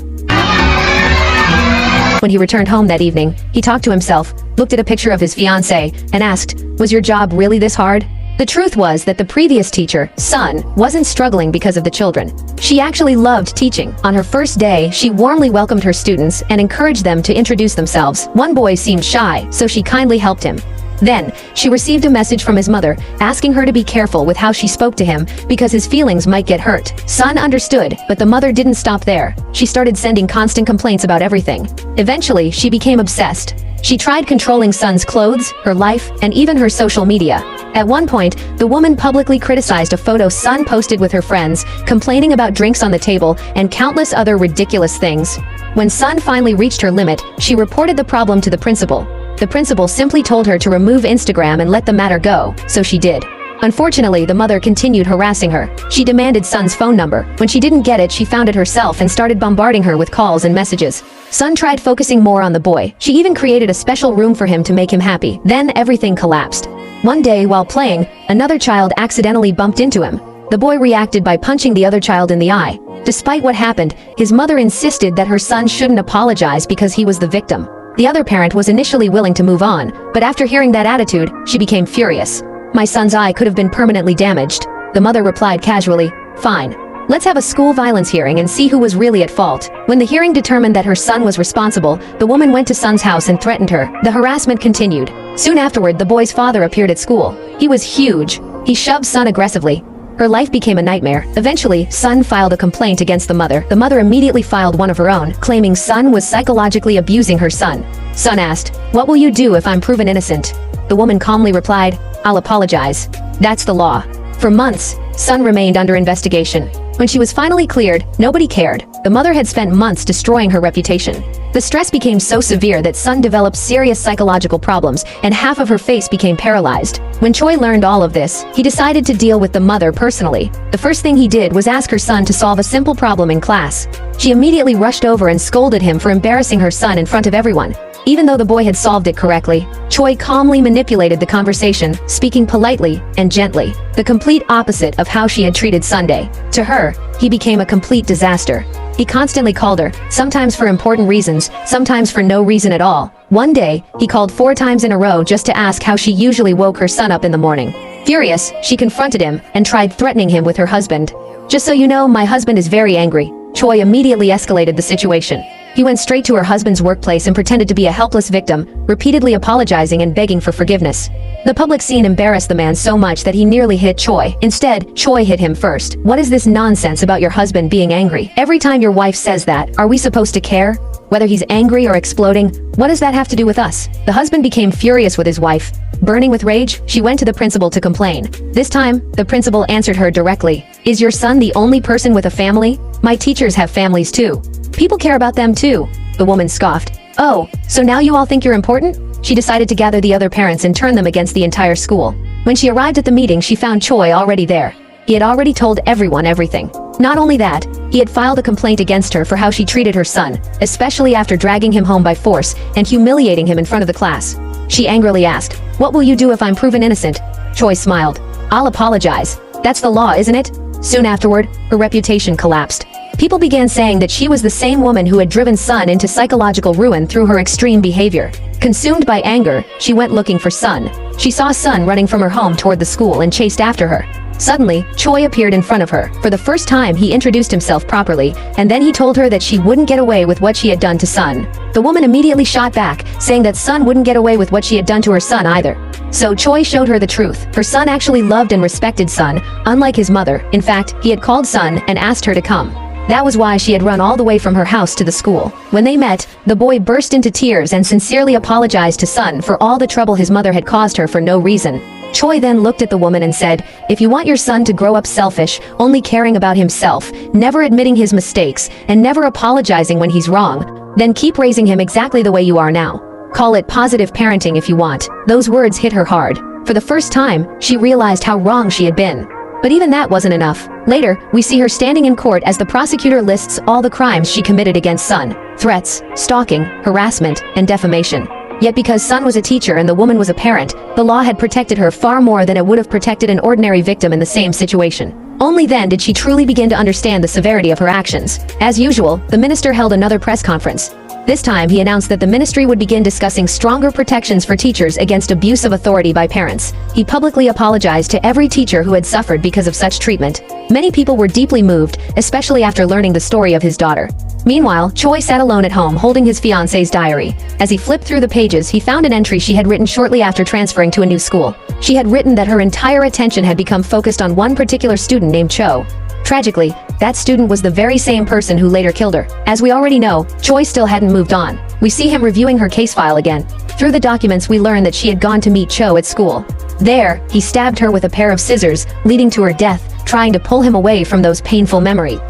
When he returned home that evening, he talked to himself, looked at a picture of his fiancée, and asked, "Was your job really this hard?" The truth was that the previous teacher, Sun, wasn't struggling because of the children. She actually loved teaching. On her first day, she warmly welcomed her students and encouraged them to introduce themselves. One boy seemed shy, so she kindly helped him. Then, she received a message from his mother, asking her to be careful with how she spoke to him because his feelings might get hurt. Sun understood, but the mother didn't stop there. She started sending constant complaints about everything. Eventually, she became obsessed. She tried controlling Sun's clothes, her life, and even her social media. At one point, the woman publicly criticized a photo Sun posted with her friends, complaining about drinks on the table and countless other ridiculous things. When Sun finally reached her limit, she reported the problem to the principal. The principal simply told her to remove Instagram and let the matter go, so she did. Unfortunately, the mother continued harassing her. She demanded Sun's phone number. When she didn't get it, she found it herself and started bombarding her with calls and messages. Sun tried focusing more on the boy. She even created a special room for him to make him happy. Then everything collapsed. One day, while playing, another child accidentally bumped into him. The boy reacted by punching the other child in the eye. Despite what happened, his mother insisted that her son shouldn't apologize because he was the victim. The other parent was initially willing to move on, but after hearing that attitude, she became furious. "My son's eye could have been permanently damaged." The mother replied casually, "Fine. Let's have a school violence hearing and see who was really at fault." When the hearing determined that her son was responsible, the woman went to Sun's house and threatened her. The harassment continued. Soon afterward, the boy's father appeared at school. He was huge. He shoved Sun aggressively. Her life became a nightmare. Eventually, Sun filed a complaint against the mother. The mother immediately filed one of her own, claiming Sun was psychologically abusing her son. Sun asked, "What will you do if I'm proven innocent?" The woman calmly replied, "I'll apologize. That's the law." For months, Sun remained under investigation. When she was finally cleared, nobody cared. The mother had spent months destroying her reputation. The stress became so severe that Sun developed serious psychological problems, and half of her face became paralyzed. When Choi learned all of this, he decided to deal with the mother personally. The first thing he did was ask her son to solve a simple problem in class. She immediately rushed over and scolded him for embarrassing her son in front of everyone. Even though the boy had solved it correctly, Choi calmly manipulated the conversation, speaking politely and gently, the complete opposite of how she had treated Sunday. To her, he became a complete disaster. He constantly called her, sometimes for important reasons, sometimes for no reason at all. One day, he called 4 times in a row just to ask how she usually woke her son up in the morning. Furious, she confronted him and tried threatening him with her husband. "Just so you know, my husband is very angry." Choi immediately escalated the situation. He went straight to her husband's workplace and pretended to be a helpless victim, repeatedly apologizing and begging for forgiveness. The public scene embarrassed the man so much that he nearly hit Choi. Instead, Choi hit him first. "What is this nonsense about your husband being angry? Every time your wife says that, are we supposed to care? Whether he's angry or exploding, what does that have to do with us?" The husband became furious with his wife. Burning with rage, she went to the principal to complain. This time, the principal answered her directly. "Is your son the only person with a family? My teachers have families too. People care about them too." The woman scoffed. "Oh, so now you all think you're important?" She decided to gather the other parents and turn them against the entire school. When she arrived at the meeting, she found Choi already there. He had already told everyone everything. Not only that, he had filed a complaint against her for how she treated her son, especially after dragging him home by force and humiliating him in front of the class. She angrily asked, "What will you do if I'm proven innocent?" Choi smiled. "I'll apologize. That's the law, isn't it?" Soon afterward, her reputation collapsed. People began saying that she was the same woman who had driven Sun into psychological ruin through her extreme behavior. Consumed by anger, she went looking for Sun. She saw Sun running from her home toward the school and chased after her. Suddenly, Choi appeared in front of her. For the first time, he introduced himself properly, and then he told her that she wouldn't get away with what she had done to Sun. The woman immediately shot back, saying that Sun wouldn't get away with what she had done to her son either. So Choi showed her the truth. Her son actually loved and respected Sun, unlike his mother. In fact, he had called Sun and asked her to come. That was why she had run all the way from her house to the school. When they met, the boy burst into tears and sincerely apologized to Sun for all the trouble his mother had caused her for no reason. Choi then looked at the woman and said, "If you want your son to grow up selfish, only caring about himself, never admitting his mistakes, and never apologizing when he's wrong, then keep raising him exactly the way you are now. Call it positive parenting if you want." Those words hit her hard. For the first time, she realized how wrong she had been. But even that wasn't enough. Later, we see her standing in court as the prosecutor lists all the crimes she committed against Sun: threats, stalking, harassment, and defamation. Yet because Sun was a teacher and the woman was a parent, the law had protected her far more than it would have protected an ordinary victim in the same situation. Only then did she truly begin to understand the severity of her actions. As usual, the minister held another press conference. This time, he announced that the ministry would begin discussing stronger protections for teachers against abuse of authority by parents. He publicly apologized to every teacher who had suffered because of such treatment. Many people were deeply moved, especially after learning the story of his daughter. Meanwhile, Choi sat alone at home holding his fiancée's diary. As he flipped through the pages, he found an entry she had written shortly after transferring to a new school. She had written that her entire attention had become focused on one particular student named Cho. Tragically, that student was the very same person who later killed her. As we already know, Choi still hadn't moved on. We see him reviewing her case file again. Through the documents, we learn that she had gone to meet Cho at school. There, he stabbed her with a pair of scissors, leading to her death, trying to pull him away from those painful memories.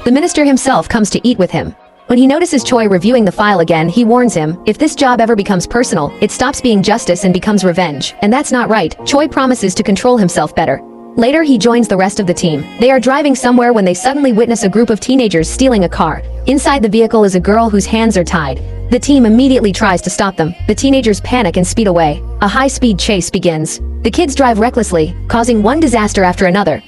The minister himself comes to eat with him. When he notices Choi reviewing the file again, he warns him, if this job ever becomes personal, it stops being justice and becomes revenge. And that's not right. Choi promises to control himself better. Later, he joins the rest of the team. They are driving somewhere when they suddenly witness a group of teenagers stealing a car. Inside the vehicle is a girl whose hands are tied. The team immediately tries to stop them. The teenagers panic and speed away. A high-speed chase begins. The kids drive recklessly, causing one disaster after another.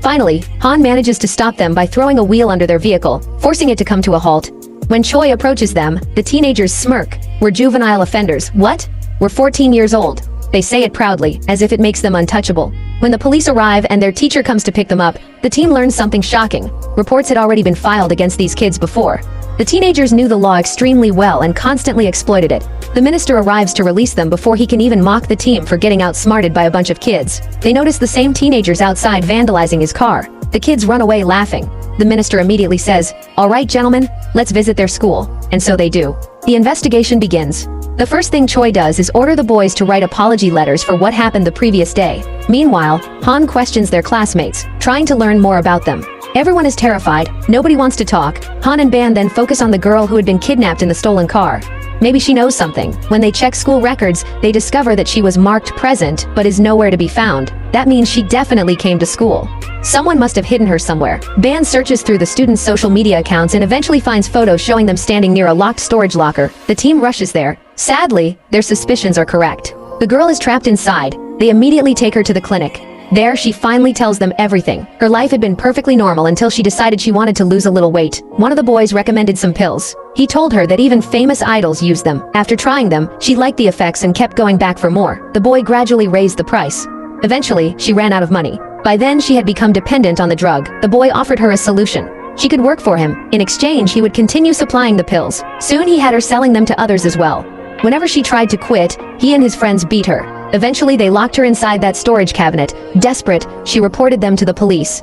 Finally, Han manages to stop them by throwing a wheel under their vehicle, forcing it to come to a halt. When Choi approaches them, the teenagers smirk. "We're juvenile offenders." "What?" "We're 14 years old." They say it proudly, as if it makes them untouchable. When the police arrive and their teacher comes to pick them up, the team learns something shocking. Reports had already been filed against these kids before. The teenagers knew the law extremely well and constantly exploited it. The minister arrives to release them before he can even mock the team for getting outsmarted by a bunch of kids. They notice the same teenagers outside vandalizing his car. The kids run away laughing. The minister immediately says, "All right, gentlemen, let's visit their school." And so they do. The investigation begins. The first thing Choi does is order the boys to write apology letters for what happened the previous day. Meanwhile, Han questions their classmates, trying to learn more about them. Everyone is terrified. Nobody wants to talk. Han and Ban then focus on the girl who had been kidnapped in the stolen car. Maybe she knows something. When they check school records, they discover that she was marked present, but is nowhere to be found. That means she definitely came to school. Someone must have hidden her somewhere. Ban searches through the students' social media accounts and eventually finds photos showing them standing near a locked storage locker. The team rushes there. Sadly, their suspicions are correct. The girl is trapped inside. They immediately take her to the clinic. There, she finally tells them everything. Her life had been perfectly normal until she decided she wanted to lose a little weight. One of the boys recommended some pills. He told her that even famous idols use them. After trying them, she liked the effects and kept going back for more. The boy gradually raised the price. Eventually, she ran out of money. By then, she had become dependent on the drug. The boy offered her a solution. She could work for him. In exchange, he would continue supplying the pills. Soon, he had her selling them to others as well. Whenever she tried to quit, he and his friends beat her. Eventually, they locked her inside that storage cabinet. Desperate, she reported them to the police.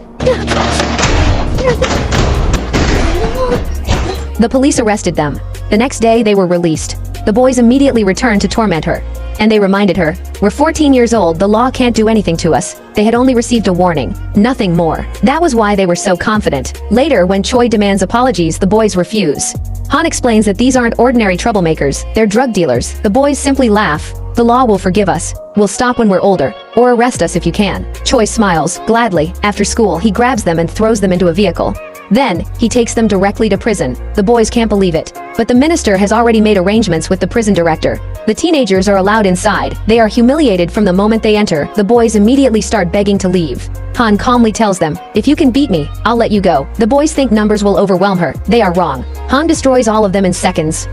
The police arrested them. The next day, they were released. The boys immediately returned to torment her. and they reminded her, "We're 14 years old, the law can't do anything to us." They had only received a warning, nothing more. That was why they were so confident. Later, when Choi demands apologies, the boys refuse. Han explains that these aren't ordinary troublemakers, they're drug dealers. The boys simply laugh. "The law will forgive us. We'll stop when we're older, or arrest us if you can." Choi smiles, gladly. After school, he grabs them and throws them into a vehicle. Then, he takes them directly to prison. The boys can't believe it. But the minister has already made arrangements with the prison director. The teenagers are allowed inside. They are humiliated from the moment they enter. The boys immediately start begging to leave. Han calmly tells them, "If you can beat me, I'll let you go." The boys think numbers will overwhelm her. They are wrong. Han destroys all of them in seconds.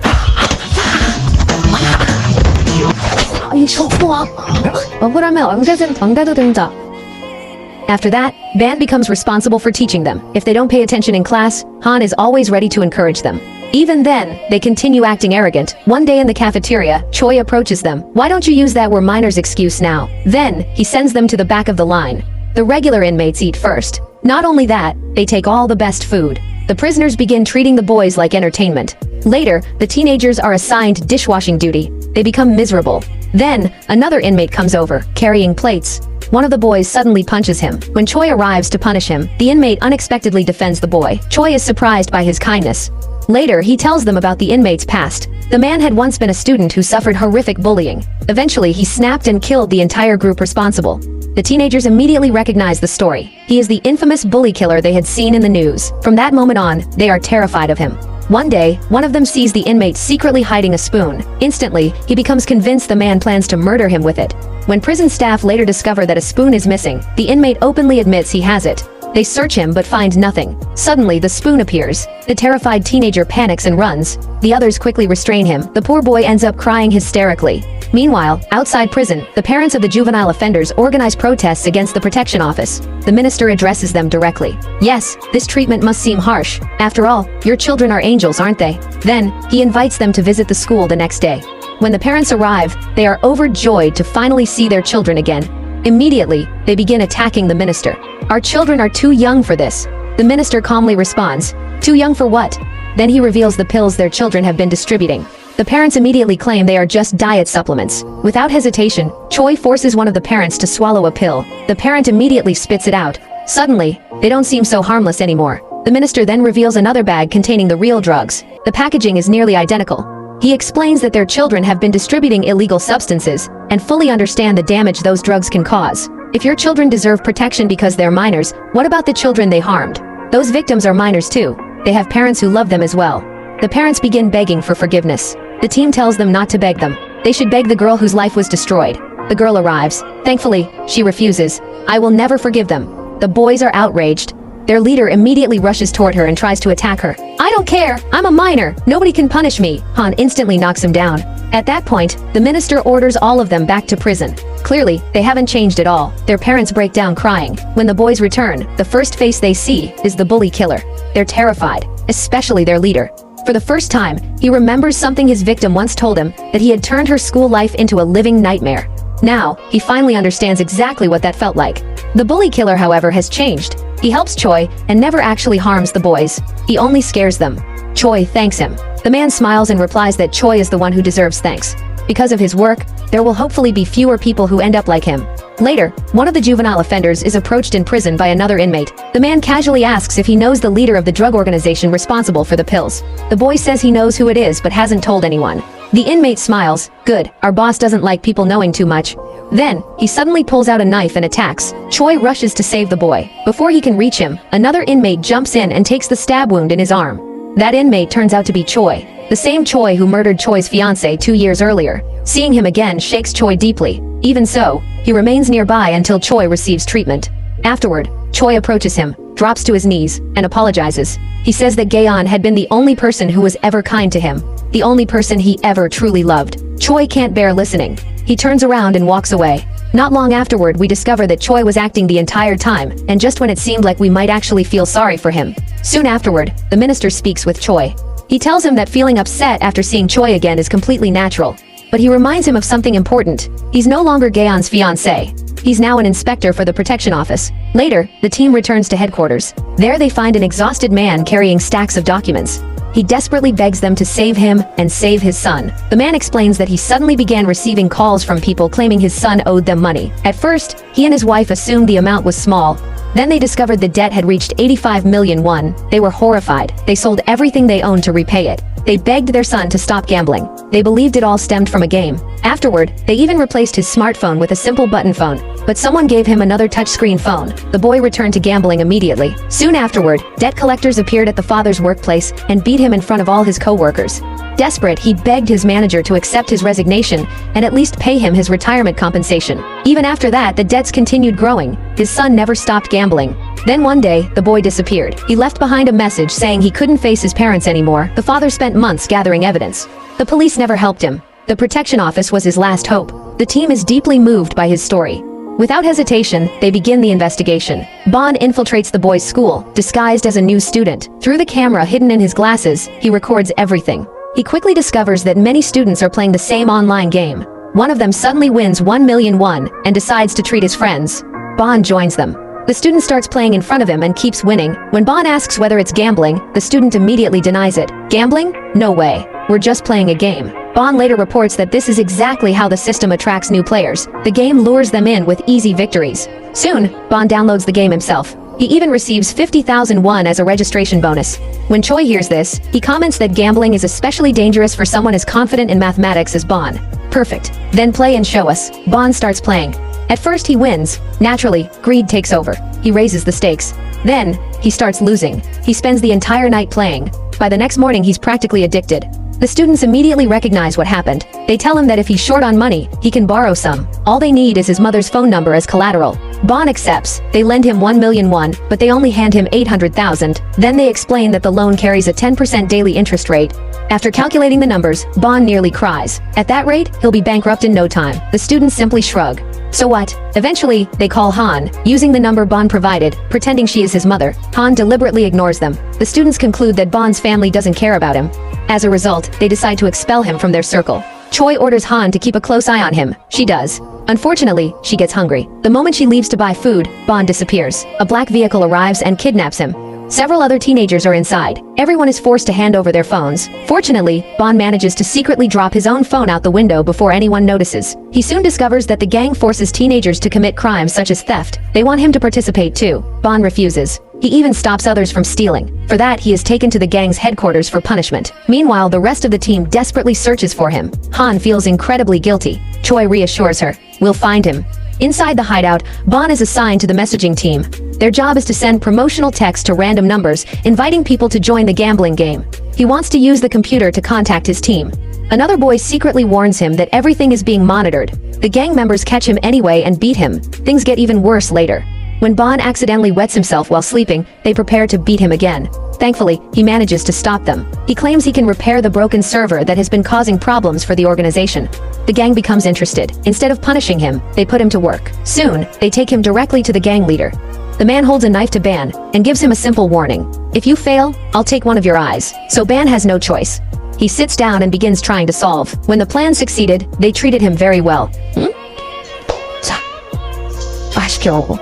After that, Van becomes responsible for teaching them. If they don't pay attention in class, Han is always ready to encourage them. Even then, they continue acting arrogant. One day in the cafeteria, Choi approaches them. "Why don't you use that we're minors excuse now?" Then, he sends them to the back of the line. The regular inmates eat first. Not only that, they take all the best food. The prisoners begin treating the boys like entertainment. Later, the teenagers are assigned dishwashing duty. They become miserable. Then, another inmate comes over, carrying plates. One of the boys suddenly punches him. When Choi arrives to punish him, the inmate unexpectedly defends the boy. Choi is surprised by his kindness. Later, he tells them about the inmate's past. The man had once been a student who suffered horrific bullying. Eventually, he snapped and killed the entire group responsible. The teenagers immediately recognize the story. He is the infamous bully killer they had seen in the news. From that moment on, they are terrified of him. One day, one of them sees the inmate secretly hiding a spoon. Instantly, he becomes convinced the man plans to murder him with it. When prison staff later discover that a spoon is missing, the inmate openly admits he has it. They search him but find nothing. Suddenly, the spoon appears. The terrified teenager panics and runs. The others quickly restrain him. The poor boy ends up crying hysterically. Meanwhile, outside prison, the parents of the juvenile offenders organize protests against the protection office. The minister addresses them directly. "Yes, this treatment must seem harsh. After all, your children are angels, aren't they?" Then, he invites them to visit the school the next day. When the parents arrive, they are overjoyed to finally see their children again. Immediately, they begin attacking the minister. "Our children are too young for this." The minister calmly responds, "Too young for what?" Then he reveals the pills their children have been distributing. The parents immediately claim they are just diet supplements. Without hesitation, Choi forces one of the parents to swallow a pill. The parent immediately spits it out. Suddenly, they don't seem so harmless anymore. The minister then reveals another bag containing the real drugs. The packaging is nearly identical. He explains that their children have been distributing illegal substances and fully understand the damage those drugs can cause. If your children deserve protection because they're minors, what about the children they harmed? Those victims are minors too. They have parents who love them as well. The parents begin begging for forgiveness. The team tells them not to beg them. They should beg the girl whose life was destroyed. The girl arrives. Thankfully, she refuses. "I will never forgive them." The boys are outraged. Their leader immediately rushes toward her and tries to attack her. "I don't care! I'm a minor! Nobody can punish me!" Han instantly knocks him down. At that point, the minister orders all of them back to prison. Clearly, they haven't changed at all. Their parents break down crying. When the boys return, the first face they see is the bully killer. They're terrified, especially their leader. For the first time, he remembers something his victim once told him, that he had turned her school life into a living nightmare. Now, he finally understands exactly what that felt like. The bully killer, however, has changed. He helps Choi and never actually harms the boys. He only scares them. Choi thanks him. The man smiles and replies that Choi is the one who deserves thanks. Because of his work, there will hopefully be fewer people who end up like him. Later, one of the juvenile offenders is approached in prison by another inmate. The man casually asks if he knows the leader of the drug organization responsible for the pills. The boy says he knows who it is but hasn't told anyone. The inmate smiles. "Good, our boss doesn't like people knowing too much." Then, he suddenly pulls out a knife and attacks. Choi rushes to save the boy. Before he can reach him, another inmate jumps in and takes the stab wound in his arm. That inmate turns out to be Choi, the same Choi who murdered Choi's fiancée 2 years earlier. Seeing him again shakes Choi deeply. Even so, he remains nearby until Choi receives treatment. Afterward, Choi approaches him, drops to his knees, and apologizes. He says that Gaeon had been the only person who was ever kind to him, the only person he ever truly loved. Choi can't bear listening. He turns around and walks away. Not long afterward, we discover that Choi was acting the entire time, and just when it seemed like we might actually feel sorry for him. Soon afterward, the minister speaks with Choi. He tells him that feeling upset after seeing Choi again is completely natural. But he reminds him of something important. He's no longer Gaeon's fiancé. He's now an inspector for the protection office. Later, the team returns to headquarters. There they find an exhausted man carrying stacks of documents. he desperately begs them to save him and save his son. The man explains that he suddenly began receiving calls from people claiming his son owed them money. At first, he and his wife assumed the amount was small. Then they discovered the debt had reached 85 million won. They were horrified. They sold everything they owned to repay it. They begged their son to stop gambling. They believed it all stemmed from a game. Afterward, they even replaced his smartphone with a simple button phone. But someone gave him another touchscreen phone. The boy returned to gambling immediately. Soon afterward, debt collectors appeared at the father's workplace and beat him in front of all his co-workers. Desperate, he begged his manager to accept his resignation and at least pay him his retirement compensation. Even after that, the debts continued growing. His son never stopped gambling. Then one day, the boy disappeared. He left behind a message saying he couldn't face his parents anymore. The father spent months gathering evidence. The police never helped him. The protection office was his last hope. The team is deeply moved by his story. Without hesitation, they begin the investigation. Bond infiltrates the boy's school, disguised as a new student. Through the camera hidden in his glasses, he records everything. He quickly discovers that many students are playing the same online game. One of them suddenly wins 1 million won and decides to treat his friends. Bond joins them. The student starts playing in front of him and keeps winning. When Bond asks whether it's gambling, the student immediately denies it. Gambling? No way. We're just playing a game. Bond later reports that this is exactly how the system attracts new players. The game lures them in with easy victories. Soon, Bond downloads the game himself. He even receives 50,000 won as a registration bonus. When Choi hears this, he comments that gambling is especially dangerous for someone as confident in mathematics as Bond. Perfect. Then play and show us. Bond starts playing. At first he wins. Naturally, greed takes over. He raises the stakes. Then, he starts losing. He spends the entire night playing. By the next morning he's practically addicted. The students immediately recognize what happened. They tell him that if he's short on money, he can borrow some. All they need is his mother's phone number as collateral. Bond accepts. They lend him 1 million won, but they only hand him 800,000. Then they explain that the loan carries a 10% daily interest rate. After calculating the numbers, Bond nearly cries. At that rate, he'll be bankrupt in no time. The students simply shrug. So what? Eventually, they call Han, using the number Bond provided, pretending she is his mother. Han deliberately ignores them. The students conclude that Bond's family doesn't care about him. As a result, they decide to expel him from their circle. Choi orders Han to keep a close eye on him. She does. Unfortunately, she gets hungry. The moment she leaves to buy food, Bond disappears. A black vehicle arrives and kidnaps him. Several other teenagers are inside. Everyone is forced to hand over their phones. Fortunately, Bond manages to secretly drop his own phone out the window before anyone notices. He soon discovers that the gang forces teenagers to commit crimes such as theft. They want him to participate too. Bond refuses. He even stops others from stealing. For that, he is taken to the gang's headquarters for punishment. Meanwhile, the rest of the team desperately searches for him. Han feels incredibly guilty. Choi reassures her, "We'll find him." Inside the hideout, Bond is assigned to the messaging team. Their job is to send promotional text to random numbers, inviting people to join the gambling game. He wants to use the computer to contact his team. Another boy secretly warns him that everything is being monitored. The gang members catch him anyway and beat him. Things get even worse later. When Bond accidentally wets himself while sleeping, they prepare to beat him again. Thankfully, he manages to stop them. He claims he can repair the broken server that has been causing problems for the organization. The gang becomes interested. Instead of punishing him, they put him to work. Soon, they take him directly to the gang leader. The man holds a knife to Ban and gives him a simple warning. "If you fail, I'll take one of your eyes." So Ban has no choice. He sits down and begins trying to solve. When the plan succeeded, they treated him very well.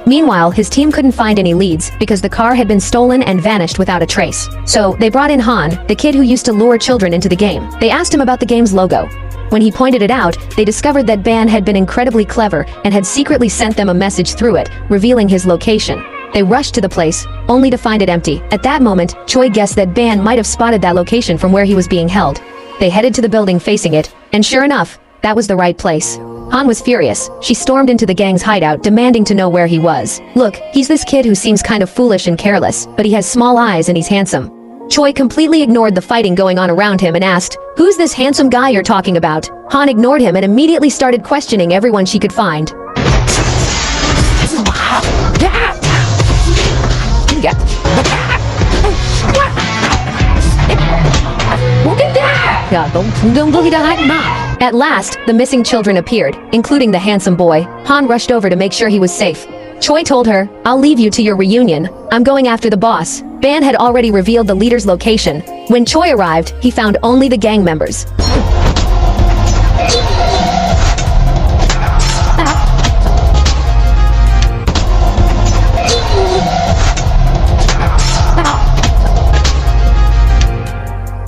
Meanwhile, his team couldn't find any leads because the car had been stolen and vanished without a trace. So, they brought in Han, the kid who used to lure children into the game. They asked him about the game's logo. When he pointed it out, they discovered that Ban had been incredibly clever and had secretly sent them a message through it, revealing his location. They rushed to the place, only to find it empty. At that moment, Choi guessed that Ban might have spotted that location from where he was being held. They headed to the building facing it, and sure enough, that was the right place. Han was furious. She stormed into the gang's hideout, demanding to know where he was. "Look, he's this kid who seems kind of foolish and careless, but he has small eyes and he's handsome." Choi completely ignored the fighting going on around him and asked, "Who's this handsome guy you're talking about?" Han ignored him and immediately started questioning everyone she could find. At last, the missing children appeared, including the handsome boy. Han rushed over to make sure he was safe. Choi told her, "I'll leave you to your reunion. I'm going after the boss." Ban had already revealed the leader's location. When Choi arrived, he found only the gang members.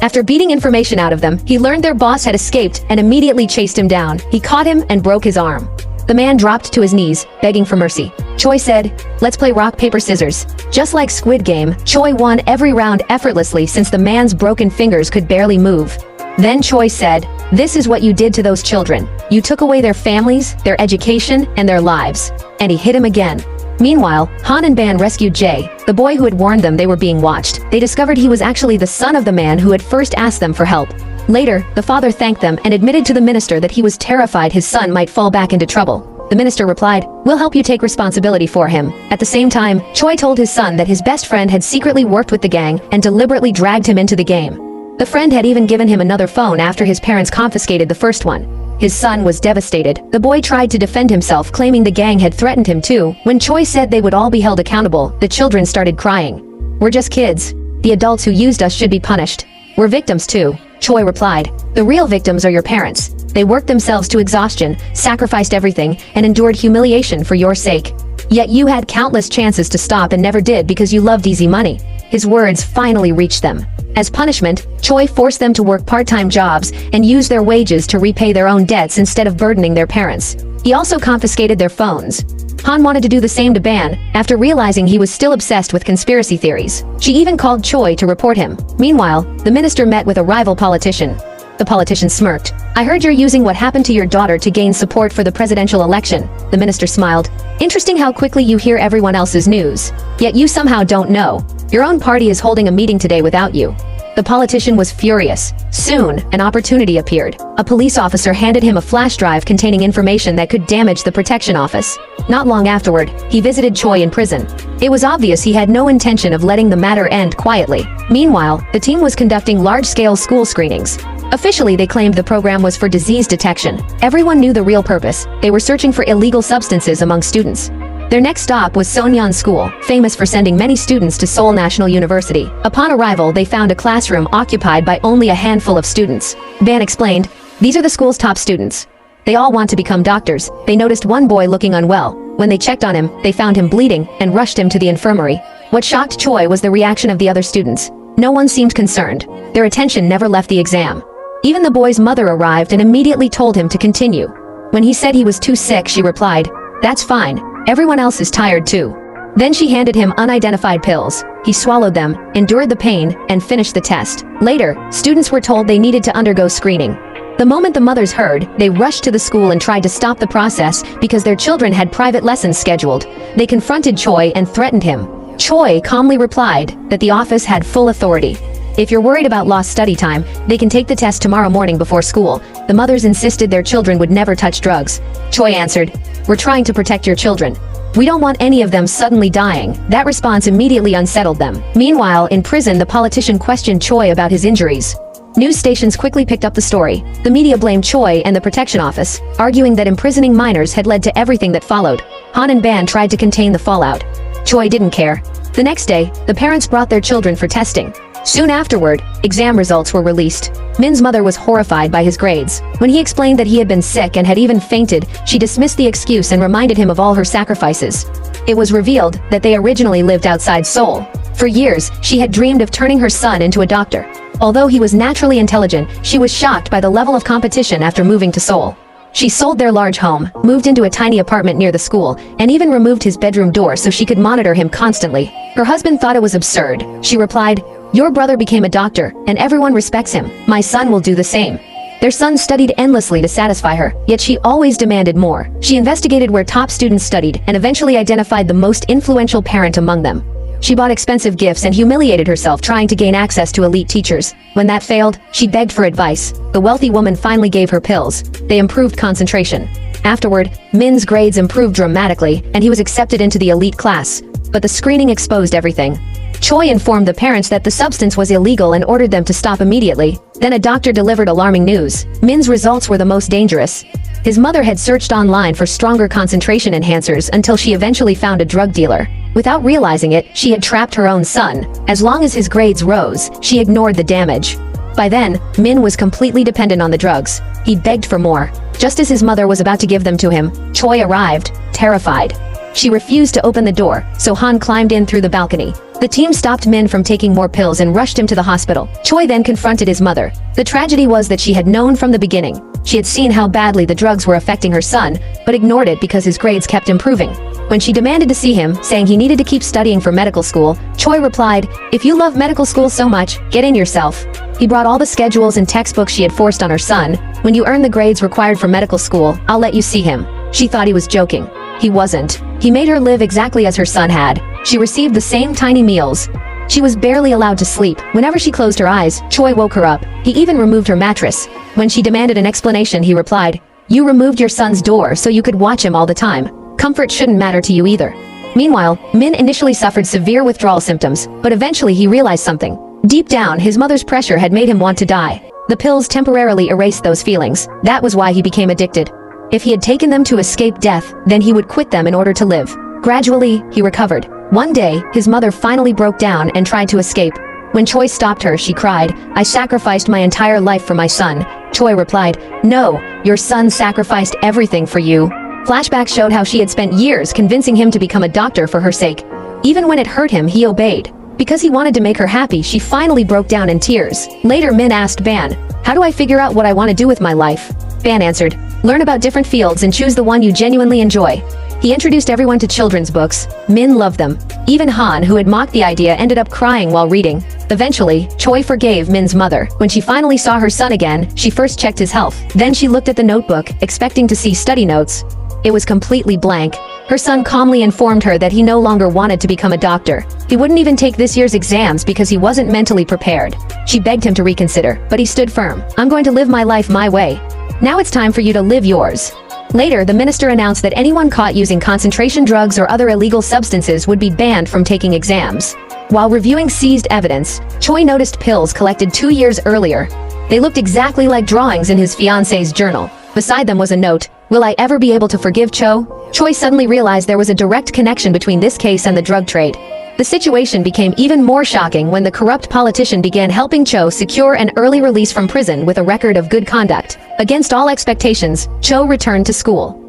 After beating information out of them, he learned their boss had escaped and immediately chased him down. He caught him and broke his arm. The man dropped to his knees, begging for mercy. Choi said, "Let's play rock, paper, scissors." Just like Squid Game, Choi won every round effortlessly since the man's broken fingers could barely move. Then Choi said, "This is what you did to those children. You took away their families, their education, and their lives." And he hit him again. Meanwhile, Han and Ban rescued Jae, the boy who had warned them they were being watched. They discovered he was actually the son of the man who had first asked them for help. Later, the father thanked them and admitted to the minister that he was terrified his son might fall back into trouble. The minister replied, "We'll help you take responsibility for him." At the same time, Choi told his son that his best friend had secretly worked with the gang and deliberately dragged him into the game. The friend had even given him another phone after his parents confiscated the first one. His son was devastated. The boy tried to defend himself, claiming the gang had threatened him too. When Choi said they would all be held accountable, the children started crying. "We're just kids. The adults who used us should be punished. We're victims too." Choi replied, "The real victims are your parents. They worked themselves to exhaustion, sacrificed everything, and endured humiliation for your sake. Yet you had countless chances to stop and never did because you loved easy money." His words finally reached them. As punishment, Choi forced them to work part-time jobs and use their wages to repay their own debts instead of burdening their parents. He also confiscated their phones. Han wanted to do the same to Ban, after realizing he was still obsessed with conspiracy theories. She even called Choi to report him. Meanwhile, the minister met with a rival politician. The politician smirked. "I heard you're using what happened to your daughter to gain support for the presidential election." The minister smiled. "Interesting how quickly you hear everyone else's news. Yet you somehow don't know. Your own party is holding a meeting today without you." The politician was furious. Soon, an opportunity appeared. A police officer handed him a flash drive containing information that could damage the protection office. Not long afterward, he visited Choi in prison. It was obvious he had no intention of letting the matter end quietly. Meanwhile, the team was conducting large-scale school screenings. Officially, they claimed the program was for disease detection. Everyone knew the real purpose. They were searching for illegal substances among students. Their next stop was Sonyeon School, famous for sending many students to Seoul National University. Upon arrival, they found a classroom occupied by only a handful of students. Ban explained, "These are the school's top students. They all want to become doctors." They noticed one boy looking unwell. When they checked on him, they found him bleeding and rushed him to the infirmary. What shocked Choi was the reaction of the other students. No one seemed concerned. Their attention never left the exam. Even the boy's mother arrived and immediately told him to continue. When he said he was too sick, she replied, "That's fine. Everyone else is tired too." Then she handed him unidentified pills. He swallowed them, endured the pain, and finished the test. Later, students were told they needed to undergo screening. The moment the mothers heard, they rushed to the school and tried to stop the process because their children had private lessons scheduled. They confronted Choi and threatened him. Choi calmly replied that the office had full authority. "If you're worried about lost study time, they can take the test tomorrow morning before school." The mothers insisted their children would never touch drugs. Choi answered, "We're trying to protect your children. We don't want any of them suddenly dying." That response immediately unsettled them. Meanwhile, in prison, the politician questioned Choi about his injuries. News stations quickly picked up the story. The media blamed Choi and the protection office, arguing that imprisoning minors had led to everything that followed. Han and Ban tried to contain the fallout. Choi didn't care. The next day, the parents brought their children for testing. Soon afterward, exam results were released. Min's mother was horrified by his grades. When he explained that he had been sick and had even fainted, she dismissed the excuse and reminded him of all her sacrifices. It was revealed that they originally lived outside Seoul. For years, she had dreamed of turning her son into a doctor. Although he was naturally intelligent, she was shocked by the level of competition after moving to Seoul. She sold their large home, moved into a tiny apartment near the school, and even removed his bedroom door so she could monitor him constantly. Her husband thought it was absurd. She replied, "Your brother became a doctor, and everyone respects him. My son will do the same." Their son studied endlessly to satisfy her, yet she always demanded more. She investigated where top students studied and eventually identified the most influential parent among them. She bought expensive gifts and humiliated herself trying to gain access to elite teachers. When that failed, she begged for advice. The wealthy woman finally gave her pills. They improved concentration. Afterward, Min's grades improved dramatically, and he was accepted into the elite class. But the screening exposed everything. Choi informed the parents that the substance was illegal and ordered them to stop immediately. Then a doctor delivered alarming news. Min's results were the most dangerous. His mother had searched online for stronger concentration enhancers until she eventually found a drug dealer. Without realizing it, she had trapped her own son. As long as his grades rose, she ignored the damage. By then, Min was completely dependent on the drugs. He begged for more. Just as his mother was about to give them to him, Choi arrived, terrified. She refused to open the door, so Han climbed in through the balcony. The team stopped Min from taking more pills and rushed him to the hospital. Choi then confronted his mother. The tragedy was that she had known from the beginning. She had seen how badly the drugs were affecting her son, but ignored it because his grades kept improving. When she demanded to see him, saying he needed to keep studying for medical school, Choi replied, "If you love medical school so much, get in yourself." He brought all the schedules and textbooks she had forced on her son. "When you earn the grades required for medical school, I'll let you see him." She thought he was joking. He wasn't. He made her live exactly as her son had. She received the same tiny meals. She was barely allowed to sleep. Whenever she closed her eyes, Choi woke her up. He even removed her mattress. When she demanded an explanation, he replied, "You removed your son's door so you could watch him all the time. Comfort shouldn't matter to you either." Meanwhile, Min initially suffered severe withdrawal symptoms, but eventually he realized something. Deep down, his mother's pressure had made him want to die. The pills temporarily erased those feelings. That was why he became addicted. If he had taken them to escape death, then he would quit them in order to live. Gradually, he recovered. One day, his mother finally broke down and tried to escape. When Choi stopped her, she cried, "I sacrificed my entire life for my son." Choi replied, "No, your son sacrificed everything for you." Flashbacks showed how she had spent years convincing him to become a doctor for her sake. Even when it hurt him, he obeyed. Because he wanted to make her happy, she finally broke down in tears. Later, Min asked Ban, "How do I figure out what I want to do with my life?" Ban answered, "Learn about different fields and choose the one you genuinely enjoy." He introduced everyone to children's books. Min loved them. Even Han, who had mocked the idea, ended up crying while reading. Eventually, Choi forgave Min's mother. When she finally saw her son again, she first checked his health. Then she looked at the notebook, expecting to see study notes. It was completely blank. Her son calmly informed her that he no longer wanted to become a doctor. He wouldn't even take this year's exams because he wasn't mentally prepared. She begged him to reconsider, but he stood firm. "I'm going to live my life my way. Now it's time for you to live yours." Later, the minister announced that anyone caught using concentration drugs or other illegal substances would be banned from taking exams. While reviewing seized evidence, Choi noticed pills collected 2 years earlier. They looked exactly like drawings in his fiancée's journal. Beside them was a note, "Will I ever be able to forgive Cho?" Choi suddenly realized there was a direct connection between this case and the drug trade. The situation became even more shocking when the corrupt politician began helping Cho secure an early release from prison with a record of good conduct. Against all expectations, Cho returned to school.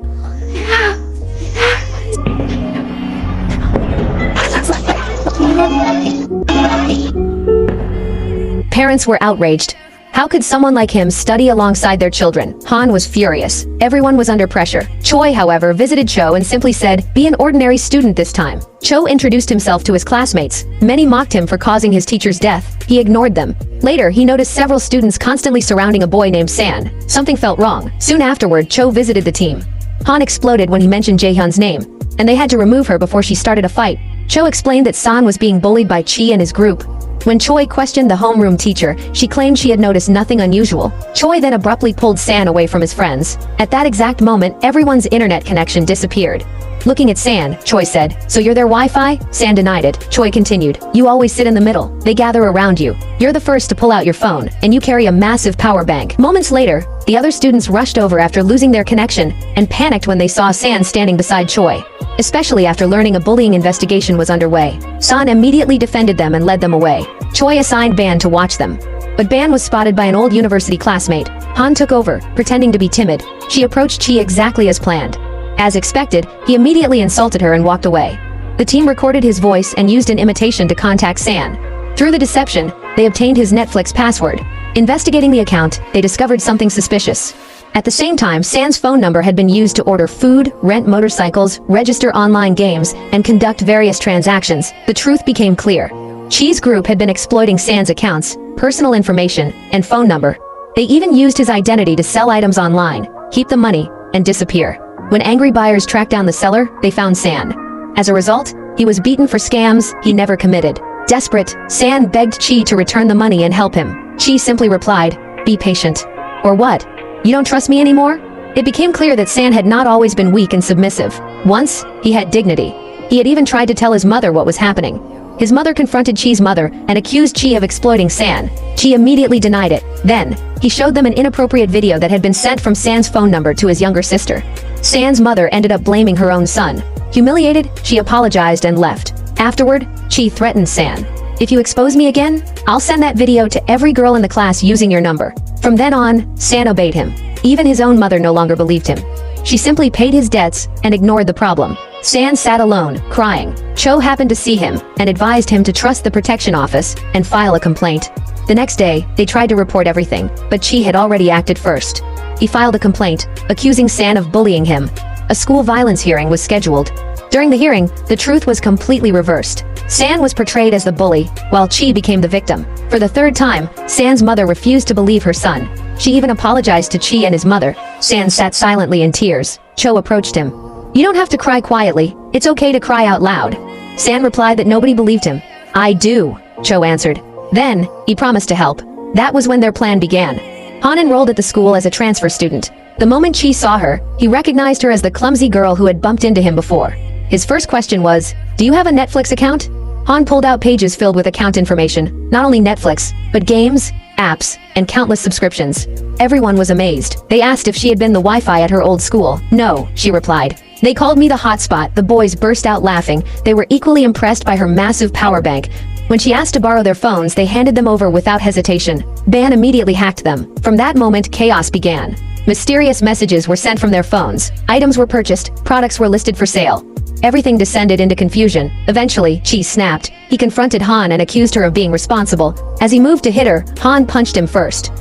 Parents were outraged. How could someone like him study alongside their children? Han was furious. Everyone was under pressure. Choi, however, visited Cho and simply said, "Be an ordinary student this time." Cho introduced himself to his classmates. Many mocked him for causing his teacher's death. He ignored them. Later, he noticed several students constantly surrounding a boy named San. Something felt wrong. Soon afterward, Cho visited the team. Han exploded when he mentioned Jaehyun's name, and they had to remove her before she started a fight. Cho explained that San was being bullied by Chi and his group. When Choi questioned the homeroom teacher, she claimed she had noticed nothing unusual. Choi then abruptly pulled San away from his friends. At that exact moment, everyone's internet connection disappeared. Looking at San, Choi said, "So you're their Wi-Fi?" San denied it. Choi continued, "You always sit in the middle. They gather around you. You're the first to pull out your phone, and you carry a massive power bank." Moments later, the other students rushed over after losing their connection and panicked when they saw San standing beside Choi. Especially after learning a bullying investigation was underway. San immediately defended them and led them away. Choi assigned Ban to watch them. But Ban was spotted by an old university classmate. Han took over, pretending to be timid. She approached Chi exactly as planned. As expected, he immediately insulted her and walked away. The team recorded his voice and used an imitation to contact San. Through the deception, they obtained his Netflix password. Investigating the account, they discovered something suspicious. At the same time, San's phone number had been used to order food, rent motorcycles, register online games, and conduct various transactions. The truth became clear. Chi's group had been exploiting San's accounts, personal information, and phone number. They even used his identity to sell items online, keep the money, and disappear. When angry buyers tracked down the seller, they found San. As a result, he was beaten for scams he never committed. Desperate, San begged Chi to return the money and help him. Chi simply replied, "Be patient." Or what? You don't trust me anymore? It became clear that San had not always been weak and submissive. Once, he had dignity. He had even tried to tell his mother what was happening. His mother confronted Chi's mother and accused Chi of exploiting San. Chi immediately denied it. Then, he showed them an inappropriate video that had been sent from San's phone number to his younger sister. San's mother ended up blaming her own son. Humiliated, she apologized and left. Afterward, Chi threatened San. "If you expose me again, I'll send that video to every girl in the class using your number." From then on, San obeyed him. Even his own mother no longer believed him. She simply paid his debts and ignored the problem. San sat alone, crying. Cho happened to see him and advised him to trust the protection office and file a complaint. The next day, they tried to report everything, but Chi had already acted first. He filed a complaint, accusing San of bullying him. A school violence hearing was scheduled. During the hearing, the truth was completely reversed. San was portrayed as the bully, while Chi became the victim. For the third time, San's mother refused to believe her son. She even apologized to Chi and his mother. San sat silently in tears. Cho approached him. "You don't have to cry quietly. It's okay to cry out loud." San replied that nobody believed him. "I do," Cho answered. Then, he promised to help. That was when their plan began. Han enrolled at the school as a transfer student. The moment Chi saw her, he recognized her as the clumsy girl who had bumped into him before. His first question was, "Do you have a Netflix account?" Han pulled out pages filled with account information, not only Netflix, but games, apps, and countless subscriptions. Everyone was amazed. They asked if she had been the Wi-Fi at her old school. "No," she replied. "They called me the hotspot." The boys burst out laughing. They were equally impressed by her massive power bank. When she asked to borrow their phones, they handed them over without hesitation. Ban immediately hacked them. From that moment, chaos began. Mysterious messages were sent from their phones. Items were purchased. Products were listed for sale. Everything descended into confusion. Eventually, Chi snapped. He confronted Han and accused her of being responsible. As he moved to hit her, Han punched him first.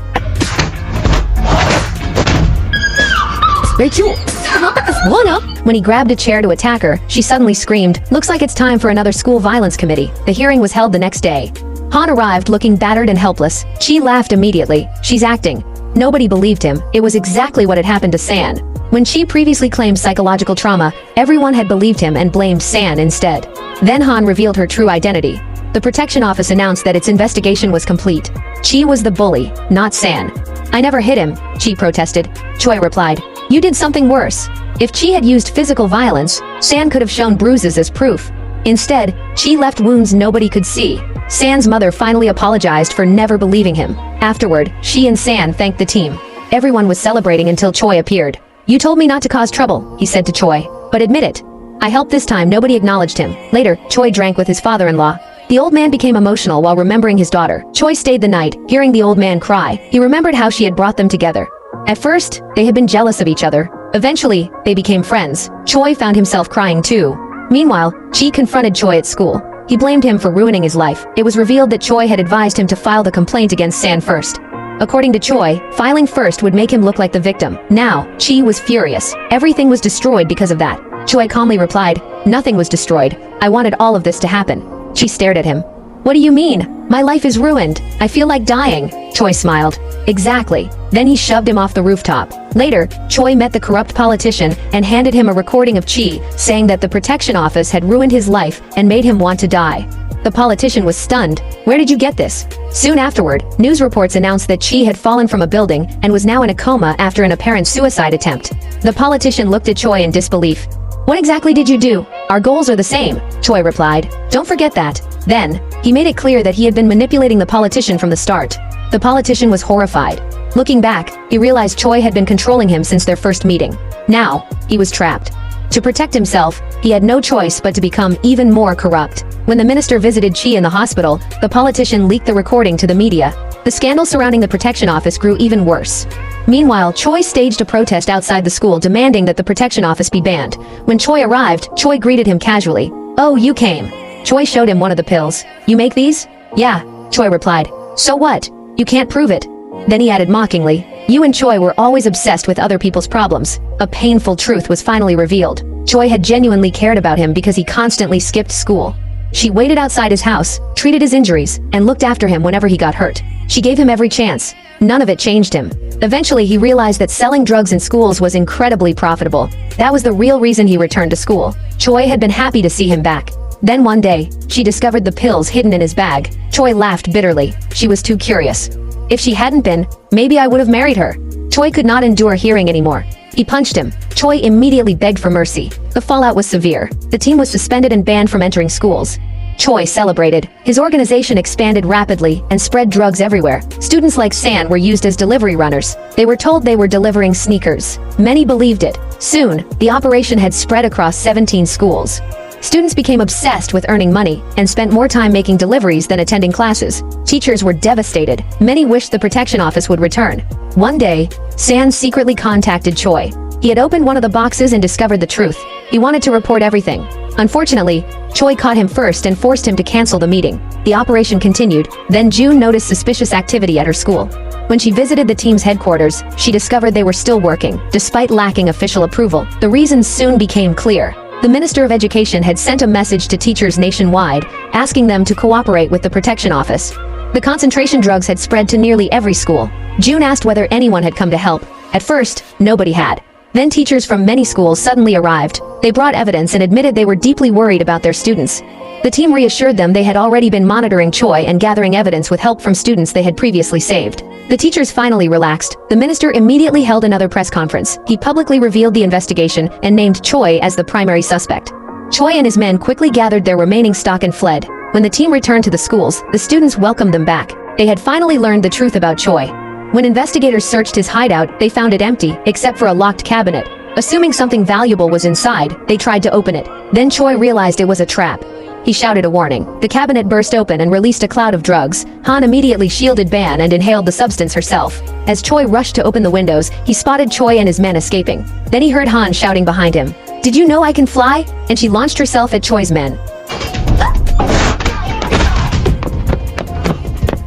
When he grabbed a chair to attack her, she suddenly screamed, "Looks like it's time for another school violence committee." The hearing was held the next day. Han arrived looking battered and helpless. Chi laughed immediately. "She's acting." Nobody believed him. It was exactly what had happened to San. When Chi previously claimed psychological trauma, everyone had believed him and blamed San instead. Then Han revealed her true identity. The protection office announced that its investigation was complete. Chi was the bully, not San. "I never hit him," Chi protested. Choi replied, "You did something worse." If Chi had used physical violence, San could have shown bruises as proof. Instead, Chi left wounds nobody could see. San's mother finally apologized for never believing him. Afterward, she and San thanked the team. Everyone was celebrating until Choi appeared. "You told me not to cause trouble," he said to Choi. "But admit it. I helped this time." Nobody acknowledged him. Later, Choi drank with his father-in-law. The old man became emotional while remembering his daughter. Choi stayed the night, hearing the old man cry. He remembered how she had brought them together. At first, they had been jealous of each other. Eventually, they became friends. Choi found himself crying too. Meanwhile, Chi confronted Choi at school. He blamed him for ruining his life. It was revealed that Choi had advised him to file the complaint against San first. According to Choi, filing first would make him look like the victim. Now, Chi was furious. Everything was destroyed because of that. Choi calmly replied, "Nothing was destroyed. I wanted all of this to happen." Chi stared at him. "What do you mean? My life is ruined. I feel like dying." Choi smiled. "Exactly." Then he shoved him off the rooftop. Later, Choi met the corrupt politician and handed him a recording of Chi, saying that the protection office had ruined his life and made him want to die. The politician was stunned. "Where did you get this?" Soon afterward, news reports announced that Chi had fallen from a building and was now in a coma after an apparent suicide attempt. The politician looked at Choi in disbelief. "What exactly did you do?" "Our goals are the same," Choi replied. "Don't forget that." Then, he made it clear that he had been manipulating the politician from the start. The politician was horrified. Looking back, he realized Choi had been controlling him since their first meeting. Now, he was trapped. To protect himself, he had no choice but to become even more corrupt. When the minister visited Chi in the hospital, the politician leaked the recording to the media. The scandal surrounding the protection office grew even worse. Meanwhile, Choi staged a protest outside the school demanding that the protection office be banned. When Choi arrived, Choi greeted him casually. "Oh, you came." Choi showed him one of the pills. "You make these?" "Yeah," Choi replied. "So what? You can't prove it." Then he added mockingly, "You and Choi were always obsessed with other people's problems." A painful truth was finally revealed. Choi had genuinely cared about him because he constantly skipped school. She waited outside his house, treated his injuries, and looked after him whenever he got hurt. She gave him every chance. None of it changed him. Eventually, he realized that selling drugs in schools was incredibly profitable. That was the real reason he returned to school. Choi had been happy to see him back. Then one day, she discovered the pills hidden in his bag. Choi laughed bitterly. She was too curious. "If she hadn't been, maybe I would have married her." Choi could not endure hearing anymore. He punched him. Choi immediately begged for mercy. The fallout was severe. The team was suspended and banned from entering schools. Choi celebrated. His organization expanded rapidly and spread drugs everywhere. Students like San were used as delivery runners. They were told they were delivering sneakers. Many believed it. Soon, the operation had spread across 17 schools. Students became obsessed with earning money and spent more time making deliveries than attending classes. Teachers were devastated. Many wished the protection office would return. One day, San secretly contacted Choi. He had opened one of the boxes and discovered the truth. He wanted to report everything. Unfortunately, Choi caught him first and forced him to cancel the meeting. The operation continued, then June noticed suspicious activity at her school. When she visited the team's headquarters, she discovered they were still working, despite lacking official approval. The reasons soon became clear. The Minister of Education had sent a message to teachers nationwide, asking them to cooperate with the protection office. The concentration drugs had spread to nearly every school. June asked whether anyone had come to help. At first, nobody had. Then teachers from many schools suddenly arrived. They brought evidence and admitted they were deeply worried about their students. The team reassured them they had already been monitoring Choi and gathering evidence with help from students they had previously saved. The teachers finally relaxed. The minister immediately held another press conference. He publicly revealed the investigation and named Choi as the primary suspect. Choi and his men quickly gathered their remaining stock and fled. When the team returned to the schools, the students welcomed them back. They had finally learned the truth about Choi. When investigators searched his hideout, they found it empty, except for a locked cabinet. Assuming something valuable was inside, they tried to open it. Then Choi realized it was a trap. He shouted a warning. The cabinet burst open and released a cloud of drugs. Han immediately shielded Ban and inhaled the substance herself. As Choi rushed to open the windows, he spotted Choi and his men escaping. Then he heard Han shouting behind him, "Did you know I can fly?" And she launched herself at Choi's men.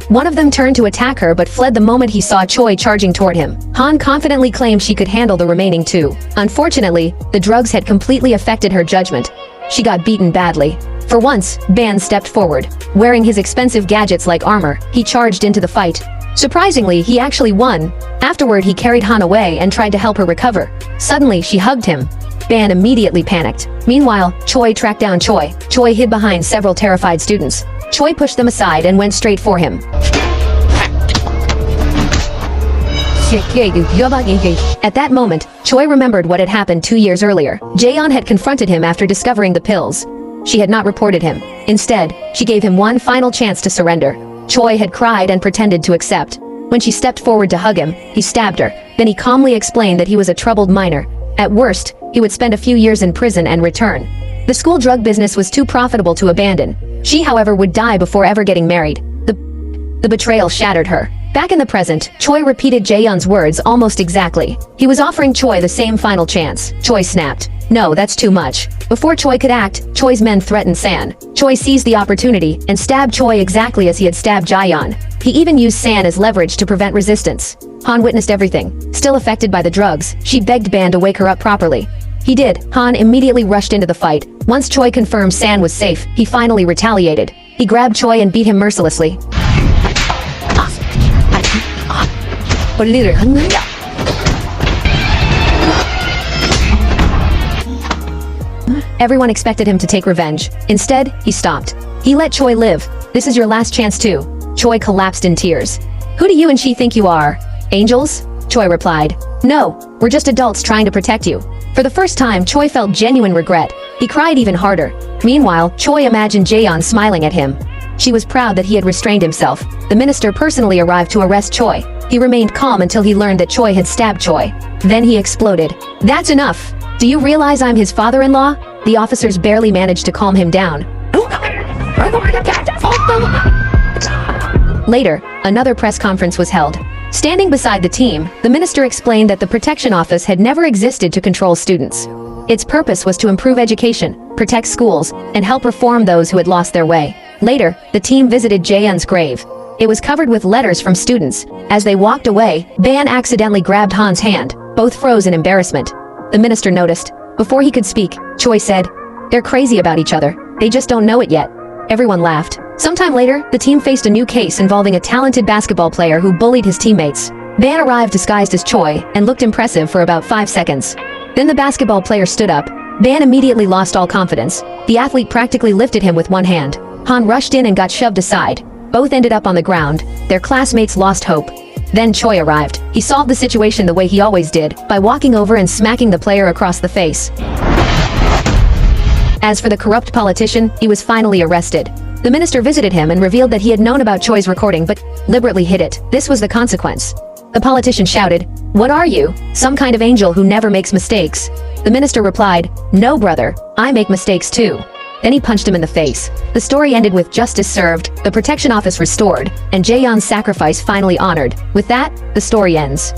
One of them turned to attack her but fled the moment he saw Choi charging toward him. Han confidently claimed she could handle the remaining two. Unfortunately, the drugs had completely affected her judgment. She got beaten badly. For once, Ban stepped forward. Wearing his expensive gadgets like armor, he charged into the fight. Surprisingly, he actually won. Afterward, he carried Han away and tried to help her recover. Suddenly, she hugged him. Ban immediately panicked. Meanwhile, Choi tracked down Choi. Choi hid behind several terrified students. Choi pushed them aside and went straight for him. At that moment, Choi remembered what had happened 2 years earlier. Jaeon had confronted him after discovering the pills. She had not reported him. Instead, she gave him one final chance to surrender. Choi had cried and pretended to accept. When she stepped forward to hug him, he stabbed her. Then he calmly explained that he was a troubled minor. At worst, he would spend a few years in prison and return. The school drug business was too profitable to abandon. She, however, would die before ever getting married. The betrayal shattered her. Back in the present, Choi repeated Jaeyeon's words almost exactly. He was offering Choi the same final chance. Choi snapped. "No, that's too much." Before Choi could act, Choi's men threatened San. Choi seized the opportunity and stabbed Choi exactly as he had stabbed Jaeyeon. He even used San as leverage to prevent resistance. Han witnessed everything. Still affected by the drugs, she begged Ban to wake her up properly. He did. Han immediately rushed into the fight. Once Choi confirmed San was safe, he finally retaliated. He grabbed Choi and beat him mercilessly. Everyone expected him to take revenge. Instead, he stopped. He let Choi live. "This is your last chance too." Choi collapsed in tears. "Who do you and she think you are? Angels?" Choi replied. "No, we're just adults trying to protect you." For the first time, Choi felt genuine regret. He cried even harder. Meanwhile, Choi imagined Jaeon smiling at him. She was proud that he had restrained himself. The minister personally arrived to arrest Choi. He remained calm until he learned that Choi had stabbed Choi. Then he exploded. "That's enough! Do you realize I'm his father-in-law?" The officers barely managed to calm him down. Later, another press conference was held. Standing beside the team, the minister explained that the protection office had never existed to control students. Its purpose was to improve education, protect schools, and help reform those who had lost their way. Later, the team visited Jaeyeon's grave. It was covered with letters from students. As they walked away, Ban accidentally grabbed Han's hand. Both froze in embarrassment. The minister noticed. Before he could speak, Choi said, "They're crazy about each other. They just don't know it yet." Everyone laughed. Sometime later, the team faced a new case involving a talented basketball player who bullied his teammates. Ban arrived disguised as Choi and looked impressive for about 5 seconds. Then the basketball player stood up. Ban immediately lost all confidence. The athlete practically lifted him with one hand. Han rushed in and got shoved aside. Both ended up on the ground. Their classmates lost hope. Then Choi arrived. He solved the situation the way he always did, by walking over and smacking the player across the face. As for the corrupt politician, he was finally arrested. The minister visited him and revealed that he had known about Choi's recording but deliberately hid it. This was the consequence. The politician shouted, "What are you? Some kind of angel who never makes mistakes?" The minister replied, "No, brother, I make mistakes too." Then he punched him in the face. The story ended with justice served, the protection office restored, and Jaeyeon's sacrifice finally honored. With that, the story ends.